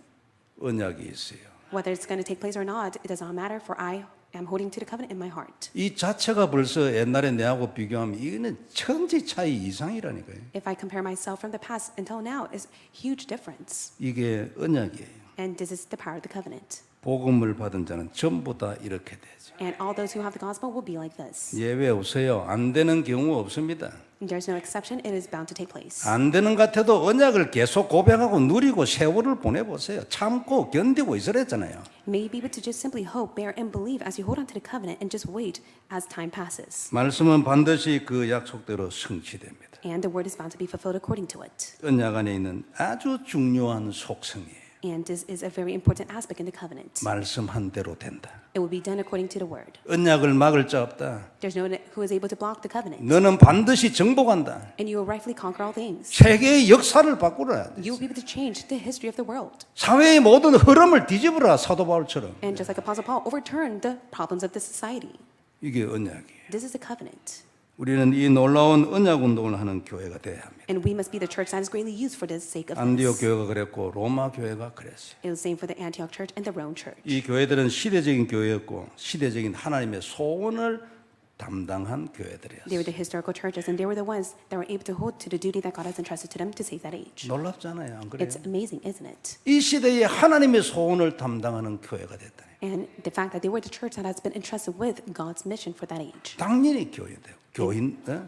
언약이 있어요. Whether it's going to take place or not, it does not matter, for I am holding to the covenant in my heart. 이 자체가 벌써 옛날에 내하고 비교하면 이거는 천지 차이 이상이라니까요. If I compare myself from the past until now, it's huge difference. 이게 언약이에요. And this is the power of the covenant. 복음을 받은 자는 전부 다 이렇게 되죠. And all those who have the gospel will be like this. 예외 없어요. 안 되는 경우 없습니다. And there's no exception, it is bound to take place. 안 되는 것 같아도 언약을 계속 고백하고 누리고 세월을 보내보세요. 참고 견디고 있으랬잖아요. May be able to just simply hope, bear, and believe as you hold on to the covenant and just wait as time passes. 말씀은 반드시 그 약속대로 성취됩니다. And the word is bound to be fulfilled according to it. 언약 안에 있는 아주 중요한 속성이에요. And this is a very important aspect in the covenant. 말씀한 대로 된다. It will be done according to the word. 언약을 막을 자 없다. There's no one who is able to block the covenant. 너는 반드시 정복한다. And you will rightfully conquer all things. 세계의 역사를 바꾸라. You will be able to change the history of the world. 사회의 모든 흐름을 뒤집어라. 사도 바울처럼. And just like Apostle Paul, overturn the problems of the society. 이게 언약이에요. This is the covenant. 우리는 이 놀라운 언약 운동을 하는 교회가 돼야 합니다. And we must be the church that is greatly used for the sake of 안디옥 this. 교회가 그랬고 로마 교회가 그랬어요. It was the same for the Antioch church and the Rome church. 이 교회들은 시대적인 교회였고 시대적인 하나님의 소원을 담당한 They were 교회들이었어요. the historical churches, and they were the ones that were able to hold to the duty that God has entrusted to them to save that age. 놀랍잖아요. 안 그래요? It's amazing, isn't it? 이 시대에 하나님의 소원을 담당하는 교회가 됐다니. And the fact that they were the church that has been entrusted with God's mission for that age. 당연히 교회돼요.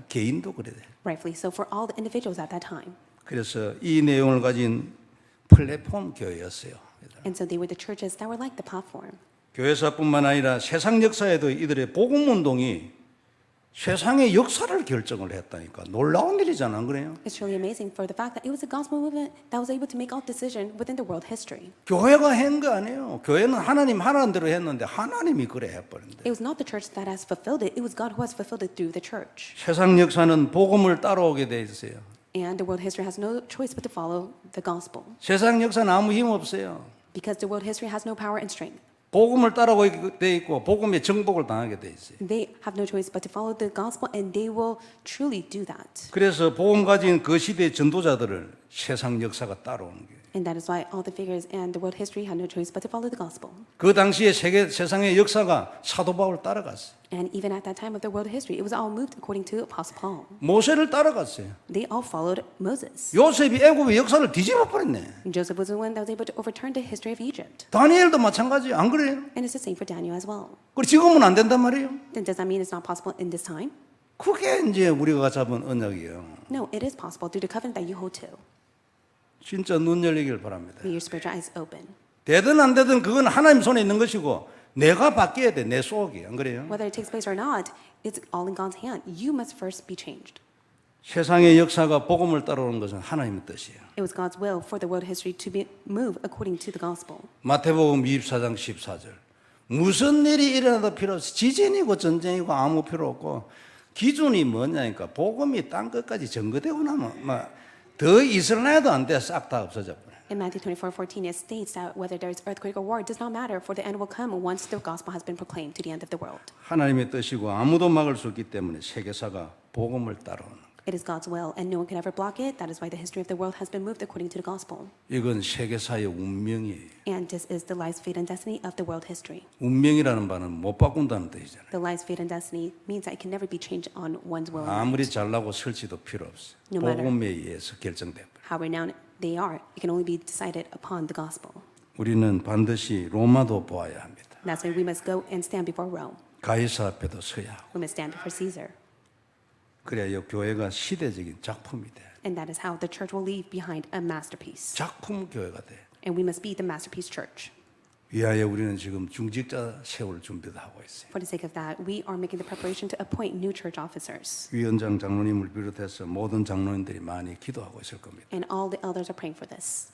개인도 그래야 돼요. Rightfully so for all the individuals at that time. 그래서 이 내용을 가진 플랫폼 교회였어요. And so they were the churches that were like the platform. 교회사뿐만 아니라 세상 역사에도 이들의 복음 운동이 세상의 역사를 결정을 했다니까 놀라운 일이잖아, 안 그래요? It's truly amazing for the fact that it was a gospel movement that was able to make all decision within the world history. 교회가 한 거 아니에요. 교회는 하나님 하라는 대로 했는데 하나님이 그래 해버린대. It was not the church that has fulfilled it, it was God who has fulfilled it through the church. 세상 역사는 복음을 따라오게 돼 있어요. And the world history has no choice but to follow the gospel. 세상 역사는 아무 힘 없어요. Because the world history has no power and strength. 복음을 따라오게 돼 있고 복음의 정복을 당하게 돼 있어요. They have no choice but to follow the gospel, and they will truly do that. 그래서 복음 가진 그 시대의 전도자들을 세상 역사가 따라오는 거예요. And that is why all the figures and the world history had no choice but to follow the gospel. 그 당시에 세상의 역사가 사도 바울 따라갔어요. And even at that time of the world history, it was all moved according to Apostle Paul. 모세를 따라갔어요. They all followed Moses. 요셉이 애굽의 역사를 뒤집어 버렸네. And Joseph was the one that was able to overturn the history of Egypt. 다니엘도 마찬가지예요. 안 그래요? And it's the same for Daniel as well. 그리고 지금은 안 된단 말이에요. Then does that mean it's not possible in this time? 그게 이제 우리가 잡은 언약이에요. No, it is possible through the covenant that you hold to. 진짜 눈 열리길 바랍니다. May your spiritual eyes open. 되든 안 되든 그건 하나님 손에 있는 것이고 내가 바뀌어야 돼. 내 속이. 안 그래요? Whether it takes place or not, it's all in God's hand. You must first be changed. 세상의 역사가 복음을 따라오는 것은 하나님의 뜻이에요. It was God's will for the world history to be move according to the gospel. 마태복음 24장 14절. 무슨 일이 일어나도 필요 없어. 지진이고 전쟁이고 아무 필요 없고 기준이 뭐냐니까 복음이 땅 끝까지 전거되고 나면 더 있을라 해도 안 돼. 싹 다 없어져 버려. In Matthew 24:14, it states that whether there is earthquake or war, it does not matter, for the end will come once the gospel has been proclaimed to the end of the world. 하나님의 뜻이고 아무도 막을 수 없기 때문에 세계사가 복음을 따라오는 거예요. It is God's will, and no one can ever block it. That is why the history of the world has been moved according to the gospel. 이건 세계사의 운명이에요. And this is the lives, fate, and destiny of the world history. 운명이라는 바는 못 바꾼다는 뜻이잖아요. The lives, fate, and destiny means that it can never be changed on one's will. 아무리 잘나고 설치도 필요 없어요. No matter. 복음에 의해서 결정돼 버려요. How renowned they are, it can only be decided upon the gospel. 우리는 반드시 로마도 보아야 합니다. That's why we must go and stand before Rome. 가이사 앞에도 서야 하고. We must stand before Caesar. 그래야 이 교회가 시대적인 작품이 돼. And that is how the church will leave behind a masterpiece. 작품 교회가 돼. And we must be the masterpiece church. 위하여 우리는 지금 중직자 세울 준비도 하고 있어요. For the sake of that, we are making the preparation to appoint new church officers. 위원장 장로님을 비롯해서 모든 장로님들이 많이 기도하고 있을 겁니다. And all the elders are praying for this.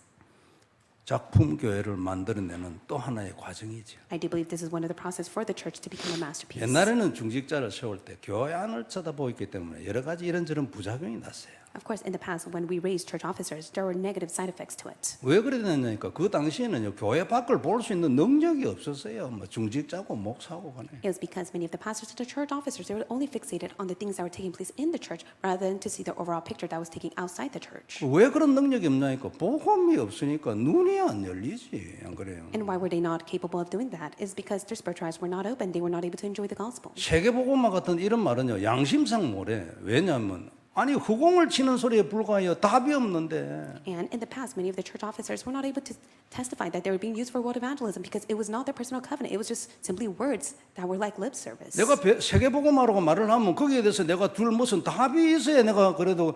작품 교회를 만들어내는 또 하나의 과정이죠. I do believe this is one of the process for the church to become a masterpiece. 옛날에는 중직자를 세울 때 교회 안을 쳐다보기 때문에 여러 가지 이런저런 부작용이 났어요. Of course, in the past, when we raised church officers, there were negative side effects to it. 왜 그랬냐니까 그 당시에는요 교회 밖을 볼 수 있는 능력이 없었어요. 뭐 중직자고 목사고 간에. It was because many of the pastors and the church officers, they were only fixated on the things that were taking place in the church rather than to see the overall picture that was taking outside the church. 왜 그런 능력이 없냐니까 복음이 없으니까 눈이 안 열리지 안 그래요? And why were they not capable of doing that? Is because their spiritual eyes were not open. They were not able to enjoy the gospel. 세계복음화 같은 이런 말은요 양심상 뭐래? 왜냐하면 아니 후공을 치는 소리에 불과하여 답이 없는데. And in the past, many of the church officers were not able to testify that they were being used for world evangelism because it was not their personal covenant. It was just simply words that were like lip service. 내가 세계복음화라고 말을 하면 거기에 대해서 내가 둘 무슨 답이 있어야 내가 그래도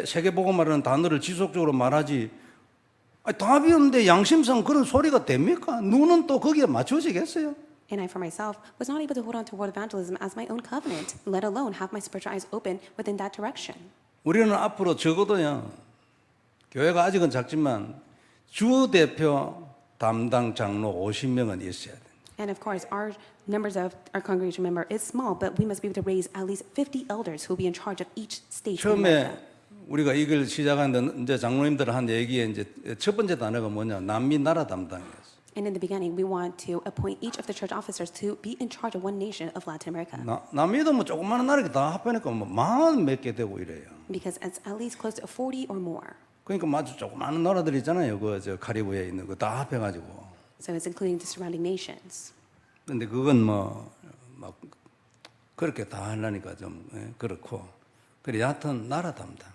세계복음화라는 단어를 지속적으로 말하지. 아니, 답이 없는데 양심상 그런 소리가 됩니까? 눈은 또 거기에 맞춰지겠어요? And I, for myself, was not able to hold on to world evangelism as my own covenant, let alone have my spiritual eyes open within that direction. 우리는 앞으로 적어도요, 교회가 아직은 작지만 주 대표 담당 장로 50명은 있어야 돼. And of course, our numbers of our congregation member is small, but we must be able to raise at least 50 elders who will be in charge of each state. in 처음에 America. 우리가 이걸 시작하는데 이제 장로님들 한 얘기에 이제 첫 번째 단어가 뭐냐, 남미 나라 담당이었어. And in the beginning, we want to appoint each of the church officers to be in charge of one nation of Latin America. 남미도 뭐 조그마한 나라게 다 합하니까 뭐 40 몇 개 되고 이래요. Because it's at least close to 40 or more. 그러니까 마주 조그마한 나라들 있잖아요. 그 저 카리브해에 있는 거 다 합해가지고. So it's including the surrounding nations. 근데 그건 뭐 막 그렇게 다 하려니까 좀 그렇고. 그래 여하튼 나라 담당.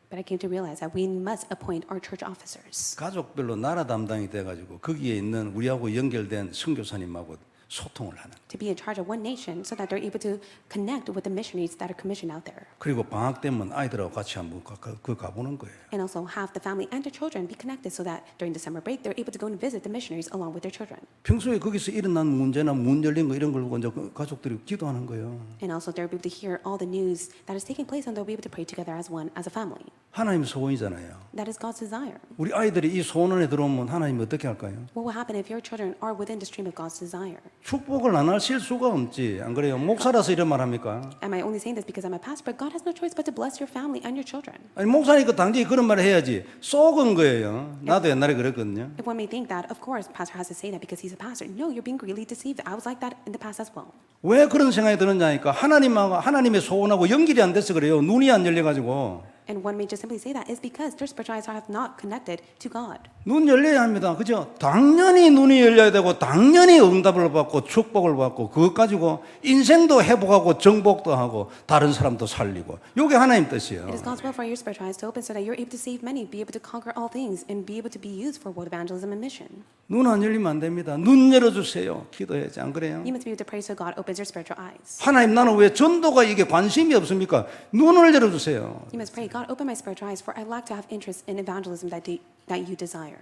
But I came to realize that we must appoint our church officers. 가족별로 나라 담당이 돼가지고 거기에 있는 우리하고 연결된 선교사님하고 소통을 하는. To be in charge of one nation so that they're able to connect with the missionaries that are commissioned out there. 그리고 방학 되면 아이들하고 같이 한번 가보는 거예요. And also have the family and the children be connected so that during the summer break they're able to go and visit the missionaries along with their children. 평소에 거기서 일어난 문제나 문 열린 거 이런 걸 먼저 가족들이 기도하는 거예요. And also they'll be able to hear all the news that is taking place and they'll be able to pray together as one, as a family. 하나님 소원이잖아요. That is God's desire. 우리 아이들이 이 소원 안에 들어오면 하나님이 어떻게 할까요? What will happen if your children are within the stream of God's desire? 축복을 안 하실 수가 없지. 안 그래요? 목사라서 이런 말 합니까? Am I only saying this because I'm a pastor? But God has no choice but to bless your family and your children. 아니 목사니까 당연히 그런 말을 해야지. 속은 거예요. 나도 옛날에 그랬거든요. If one may think that, of course, pastor has to say that because he's a pastor. No, you're being greatly deceived. I was like that in the past as well. 왜 그런 생각이 드느냐니까 하나님의 소원하고 연결이 안 돼서 그래요. 눈이 안 열려가지고. And one may just simply say that is because their spiritual eyes have not connected to God. 눈 열려야 합니다. 그죠? 당연히 눈이 열려야 되고 당연히 응답을 받고 축복을 받고 그것 가지고 인생도 회복하고 정복도 하고 다른 사람도 살리고 이게 하나님 뜻이에요. It is God's will for your spiritual eyes to open so that you're able to save many, be able to conquer all things, and be able to be used for world evangelism and mission. 눈 안 열리면 안 됩니다. 눈 열어주세요. 기도해야지 안 그래요? You must be able to pray so God opens your spiritual eyes. 하나님 나는 왜 전도가 이게 관심이 없습니까? 눈을 열어주세요. You must pray, God, open my spiritual eyes, for I lack to have interest in evangelism that you desire.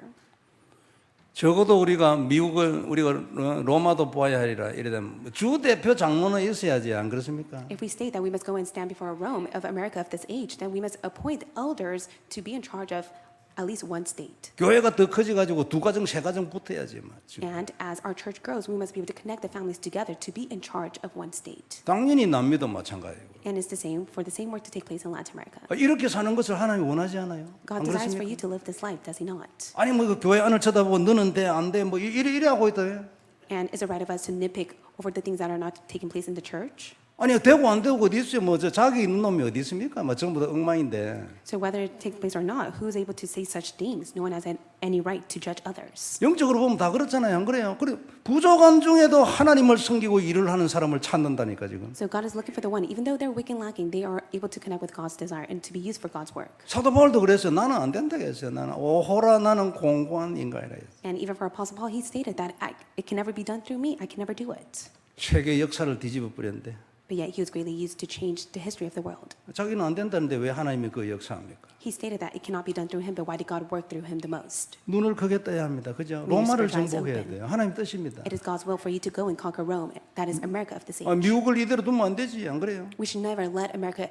적어도 우리가 로마도 보아야 하리라 이러면 주 대표 장로는 있어야지 안 그렇습니까? If we state that we must go and stand before Rome of America of this age, then we must appoint elders to be in charge of at least one state. 교회가 더 커져가지고 두 가정 세 가정 붙어야지. And as our church grows, we must be able to connect the families together to be in charge of one state. 당연히 남미도 마찬가지고. And it's the same for the same work to take place in Latin America. 이렇게 사는 것을 하나님이 원하지 않아요? 안 God desires for 그렇습니까? you to live this life, does He not? 아니 뭐 그 교회 안을 쳐다보고 너는 돼 안 돼 뭐 이래 하고 있다. And is it right of us to nitpick over the things that are not taking place in the church? 아니 되고 안 되고 어디 있어요? 뭐 저 자기 있는 놈이 어디 있습니까? 뭐 전부 다 엉망인데. So whether it takes place or not, who is able to say such things? No one has any right to judge others. 영적으로 보면 다 그렇잖아요. 안 그래요? 그래 부족한 중에도 하나님을 섬기고 일을 하는 사람을 찾는다니까 지금. So God is looking for the one, even though they're weak and lacking, they are able to connect with God's desire and to be used for God's work. 사도 바울도 그랬어요. 나는 안 된다고 했어요. 나는 오호라 나는 공고한 인간이라 했어요. And even for Apostle Paul, he stated that it can never be done through me. I can never do it. 세계 역사를 뒤집어 버렸는데. but yet he was greatly used to change the history of the world. 자기는 안 된다는데 왜 하나님이 그 역사합니까? He stated that it cannot be done through him, but why did God work through him the most? 눈을 크게 떠야 합니다. 그죠? We need 로마를 to keep our eyes 정복해야 open. 돼요. 하나님 뜻입니다. It is God's will for you to go and conquer Rome. That is America of this age. 미국을 이대로 두면 안 되지, 안 그래요? We should never let America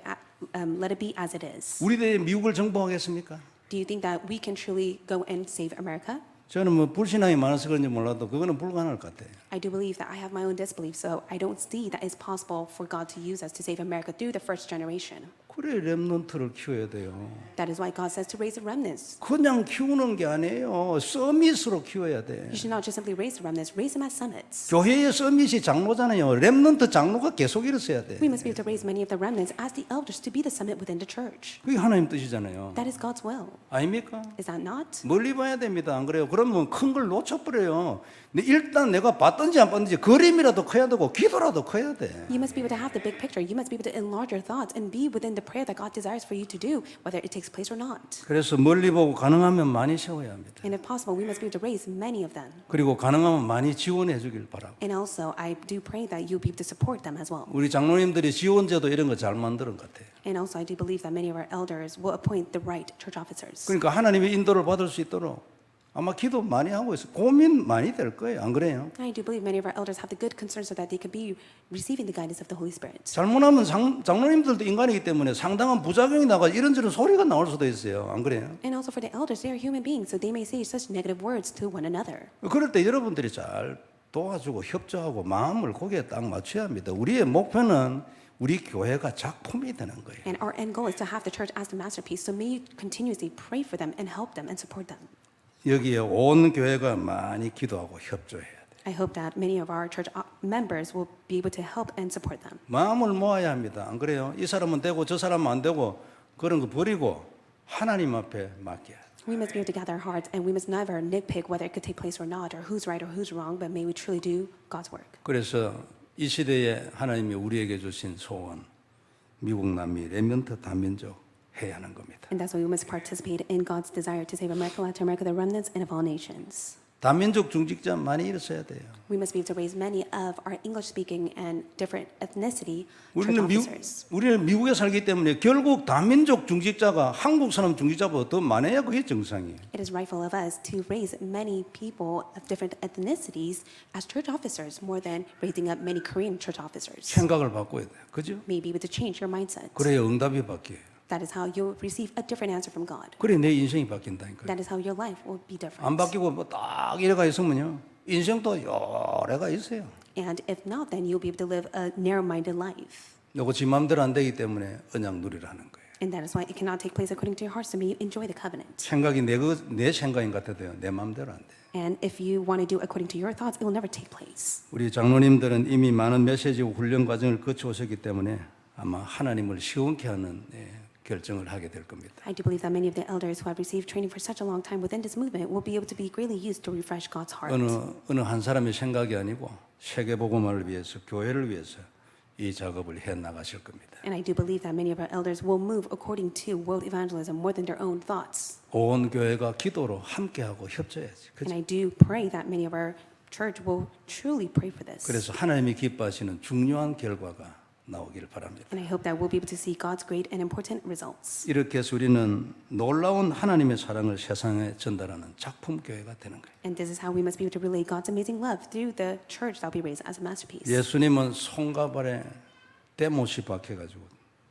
let it be as it is. 우리 대에 미국을 정복하겠습니까? Do you think that we can truly go and save America? 저는 뭐 불신앙이 많아서 그런지 몰라도 그거는 불가능할 것 같아요. I do believe that I have my own disbelief, so I don't see that it's possible for God to use us to save America through the first generation. 그래 렘넌트를 키워야 돼요. That is why God says to raise the remnants. 그냥 키우는 게 아니에요. 서밋으로 키워야 돼. You should not just simply raise the remnants, raise them as summits. 교회의 서밋이 장로잖아요. 렘넌트 장로가 계속 일어서야 돼. We must be able to raise many of the remnants as the elders to be the summit within the church. 그게 하나님 뜻이잖아요. That is God's will. 아닙니까? Is that not? 멀리 봐야 됩니다. 안 그래요? 그러면 큰 걸 놓쳐버려요. 근데 일단 내가 봤든지 안 봤든지 그림이라도 커야 되고 기도라도 커야 돼. You must be able to have the big picture. You must be able to enlarge your thoughts and be within the prayer that God desires for you to do, whether it takes place or not. 그래서 멀리 보고 가능하면 많이 세워야 합니다. And if possible, we must be able to raise many of them. 그리고 가능하면 많이 지원해 주길 바라고. And also, I do pray that you'll be able to support them as well. 우리 장로님들이 지원제도 이런 거 잘 만드는 것 같아요. And also, I do believe that many of our elders will appoint the right church officers. 그러니까 하나님의 인도를 받을 수 있도록 아마 기도 많이 하고 있어요. 고민 많이 될 거예요. 안 그래요? I do believe many of our elders have the good concerns so that they could be receiving the guidance of the Holy Spirit. 잘못하면 장로님들도 인간이기 때문에 상당한 부작용이 나가 이런저런 소리가 나올 수도 있어요. 안 그래요? And also for the elders, they are human beings, so they may say such negative words to one another. 그럴 때 여러분들이 잘 도와주고 협조하고 마음을 거기에 딱 맞춰야 합니다. 우리의 목표는 우리 교회가 작품이 되는 거예요. And our end goal is to have the church as the masterpiece, so may you continuously pray for them and help them and support them. 여기에 온 교회가 많이 기도하고 협조해야 돼요. I hope that many of our church members will be able to help and support them. 마음을 모아야 합니다. 안 그래요? 이 사람은 되고 저 사람은 안 되고 그런 거 버리고 하나님 앞에 맡겨야 돼요. We must be able to gather our hearts, and we must never nitpick whether it could take place or not, or who's right or who's wrong, but may we truly do God's work. 그래서 이 시대에 하나님이 우리에게 주신 소원, 미국 남미 렘넌트 다민족 해야 하는 겁니다. And that's why we must participate in God's desire to save America, Latin America, the remnants, and of all nations. 다민족 중직자 많이 일어서야 돼요. We must be able to raise many of our English-speaking and different ethnicity church 우리는 officers. 우리는 미국에 살기 때문에 결국 다민족 중직자가 한국 사람 중직자보다 더 많아야 그게 정상이에요. It is rightful of us to raise many people of different ethnicities as church officers more than raising up many Korean church officers. 생각을 바꿔야 돼요. 그죠? May be able to change your mindset. 그래야 응답이 바뀌어요. That is how you'll receive a different answer from God. 그래 내 인생이 바뀐다니까요. That is how your life will be different. 안 바뀌고 뭐 딱 이래가 있으면요. 인생도 요래가 있어요. And if not, then you'll be able to live a narrow-minded life. 요거 지 마음대로 안 되기 때문에 언약 누리라는 거예요. And that is why it cannot take place according to your heart, so may you enjoy the covenant. 생각이 내 생각인 것 같아도요. 내 마음대로 안 돼. And if you want to do according to your thoughts, it will never take place. 우리 장로님들은 이미 많은 메시지와 훈련 과정을 거쳐오셨기 때문에 아마 하나님을 시원케 하는 결정을 하게 될 겁니다. I do believe that many of the elders who have received training for such a long time within this movement will be able to be greatly used to refresh God's heart. 어느 한 사람의 생각이 아니고 세계 복음화를 위해서 교회를 위해서 이 작업을 해 나가실 겁니다. And I do believe that many of our elders will move according to world evangelism more than their own thoughts. 온 교회가 기도로 함께하고 협조해야지. And I do pray that many of our church will truly pray for this. 그래서 하나님이 기뻐하시는 중요한 결과가 나오기를 바랍니다. And I hope that we'll be able to see God's great and important results. 이렇게 해서 우리는 놀라운 하나님의 사랑을 세상에 전달하는 작품 교회가 되는 거예요. And this is how we must be able to relay God's amazing love through the church that will be raised as a masterpiece. 예수님은 손과 발에 대못이 박혀가지고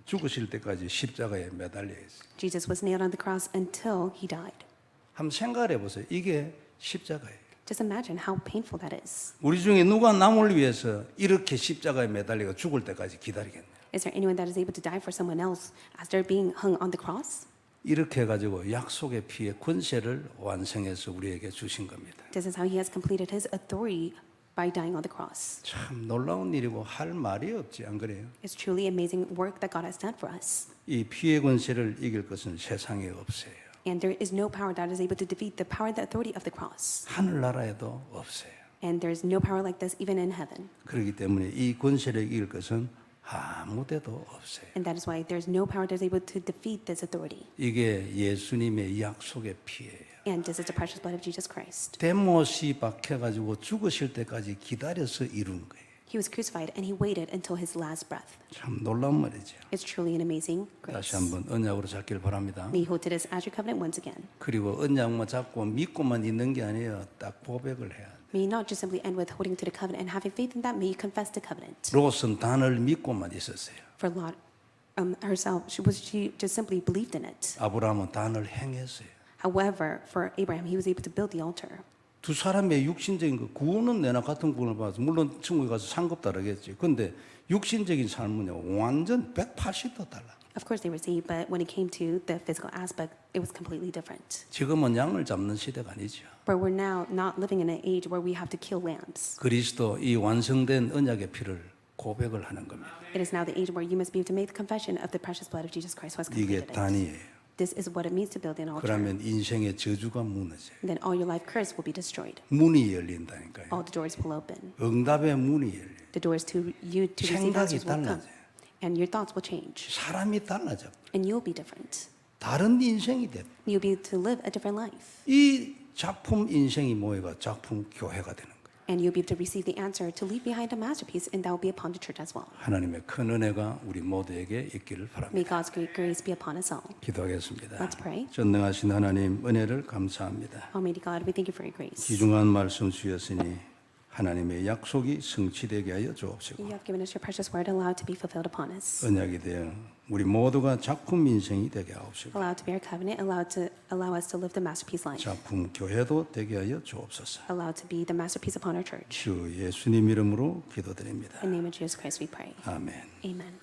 죽으실 때까지 십자가에 매달려 있어요. Jesus was nailed on the cross until he died. 한번 생각을 해보세요. 이게 십자가예요. Just imagine how painful that is. 우리 중에 누가 남을 위해서 이렇게 십자가에 매달리고 죽을 때까지 기다리겠네요. Is there anyone that is able to die for someone else as they're being hung on the cross? 이렇게 해가지고 약속의 피의 권세를 완성해서 우리에게 주신 겁니다. This is how he has completed his authority by dying on the cross. 참 놀라운 일이고 할 말이 없지 안 그래요? It's truly amazing work that God has done for us. 이 피의 권세를 이길 것은 세상에 없어요. And there is no power that is able to defeat the power and the authority of the cross. 하늘나라에도 없어요. And there is no power like this even in heaven. 그렇기 때문에 이 권세를 이길 것은 아무 데도 없어요. And that is why there is no power that is able to defeat this authority. 이게 예수님의 약속의 피예요. And this is the precious blood of Jesus Christ. 대못이 박혀가지고 죽으실 때까지 기다려서 이룬 거예요. He was crucified and he waited until his last breath. 참 놀라운 말이죠. It's truly an amazing 다시 grace. 한번 언약으로 잡길 바랍니다. May you hold to this as your covenant once again. 그리고 언약만 잡고 믿고만 있는 게 아니에요. 딱 고백을 해야 돼. May you not just simply end with holding to the covenant and having faith in that. May you confess the covenant. 롯은 단을 믿고만 있었어요. For Lot herself, she just simply believed in it. 아브라함은 단을 행했어요. However, for Abraham, he was able to build the altar. 두 사람의 육신적인 그 구원은 내나 같은 구원을 받아서 물론 천국에 가서 상급 다르겠지. 근데 육신적인 삶은요 완전 180도 달라. Of course, they were saved, but when it came to the physical aspect, it was completely different. 지금은 양을 잡는 시대가 아니죠. But we're now not living in an age where we have to kill lambs. 그리스도 이 완성된 언약의 피를 고백을 하는 겁니다. It is now the age where you must be able to make the confession of the precious blood of Jesus Christ who has 이게 completed it. 단이에요. This is what it means to build an altar. 그러면 인생의 저주가 무너져요. And then all your life curse will be destroyed. 문이 열린다니까요. All the doors will open. 응답의 문이 열려요. The doors to you to receive 생각이 answers will come. 달라져요. And your thoughts will change. 사람이 달라져. And you'll be different. 다른 인생이 돼. You'll be able to live a different life. 이 작품 인생이 모여가 작품 교회가 되는 거예요. And you'll be able to receive the answer to leave behind a masterpiece, and that will be upon the church as well. 하나님의 큰 은혜가 우리 모두에게 있기를 May 바랍니다. God's great grace be upon us all. 기도하겠습니다. Let's pray. 전능하신 하나님 은혜를 감사합니다. Almighty God, we thank you for your grace. 귀중한 말씀 주셨으니 하나님의 약속이 성취되게 하여 주옵시고 You have given us your precious word, allowed to be fulfilled upon us. 언약이 되어 우리 모두가 작품 인생이 되게 하옵시고 Allowed to be our covenant, allow us to live the masterpiece life. 작품 교회도 되게 하여 주옵소서. Allowed to be the masterpiece upon our church. 주 예수님 이름으로 기도드립니다. In the name of Jesus Christ we pray. 아멘. Amen.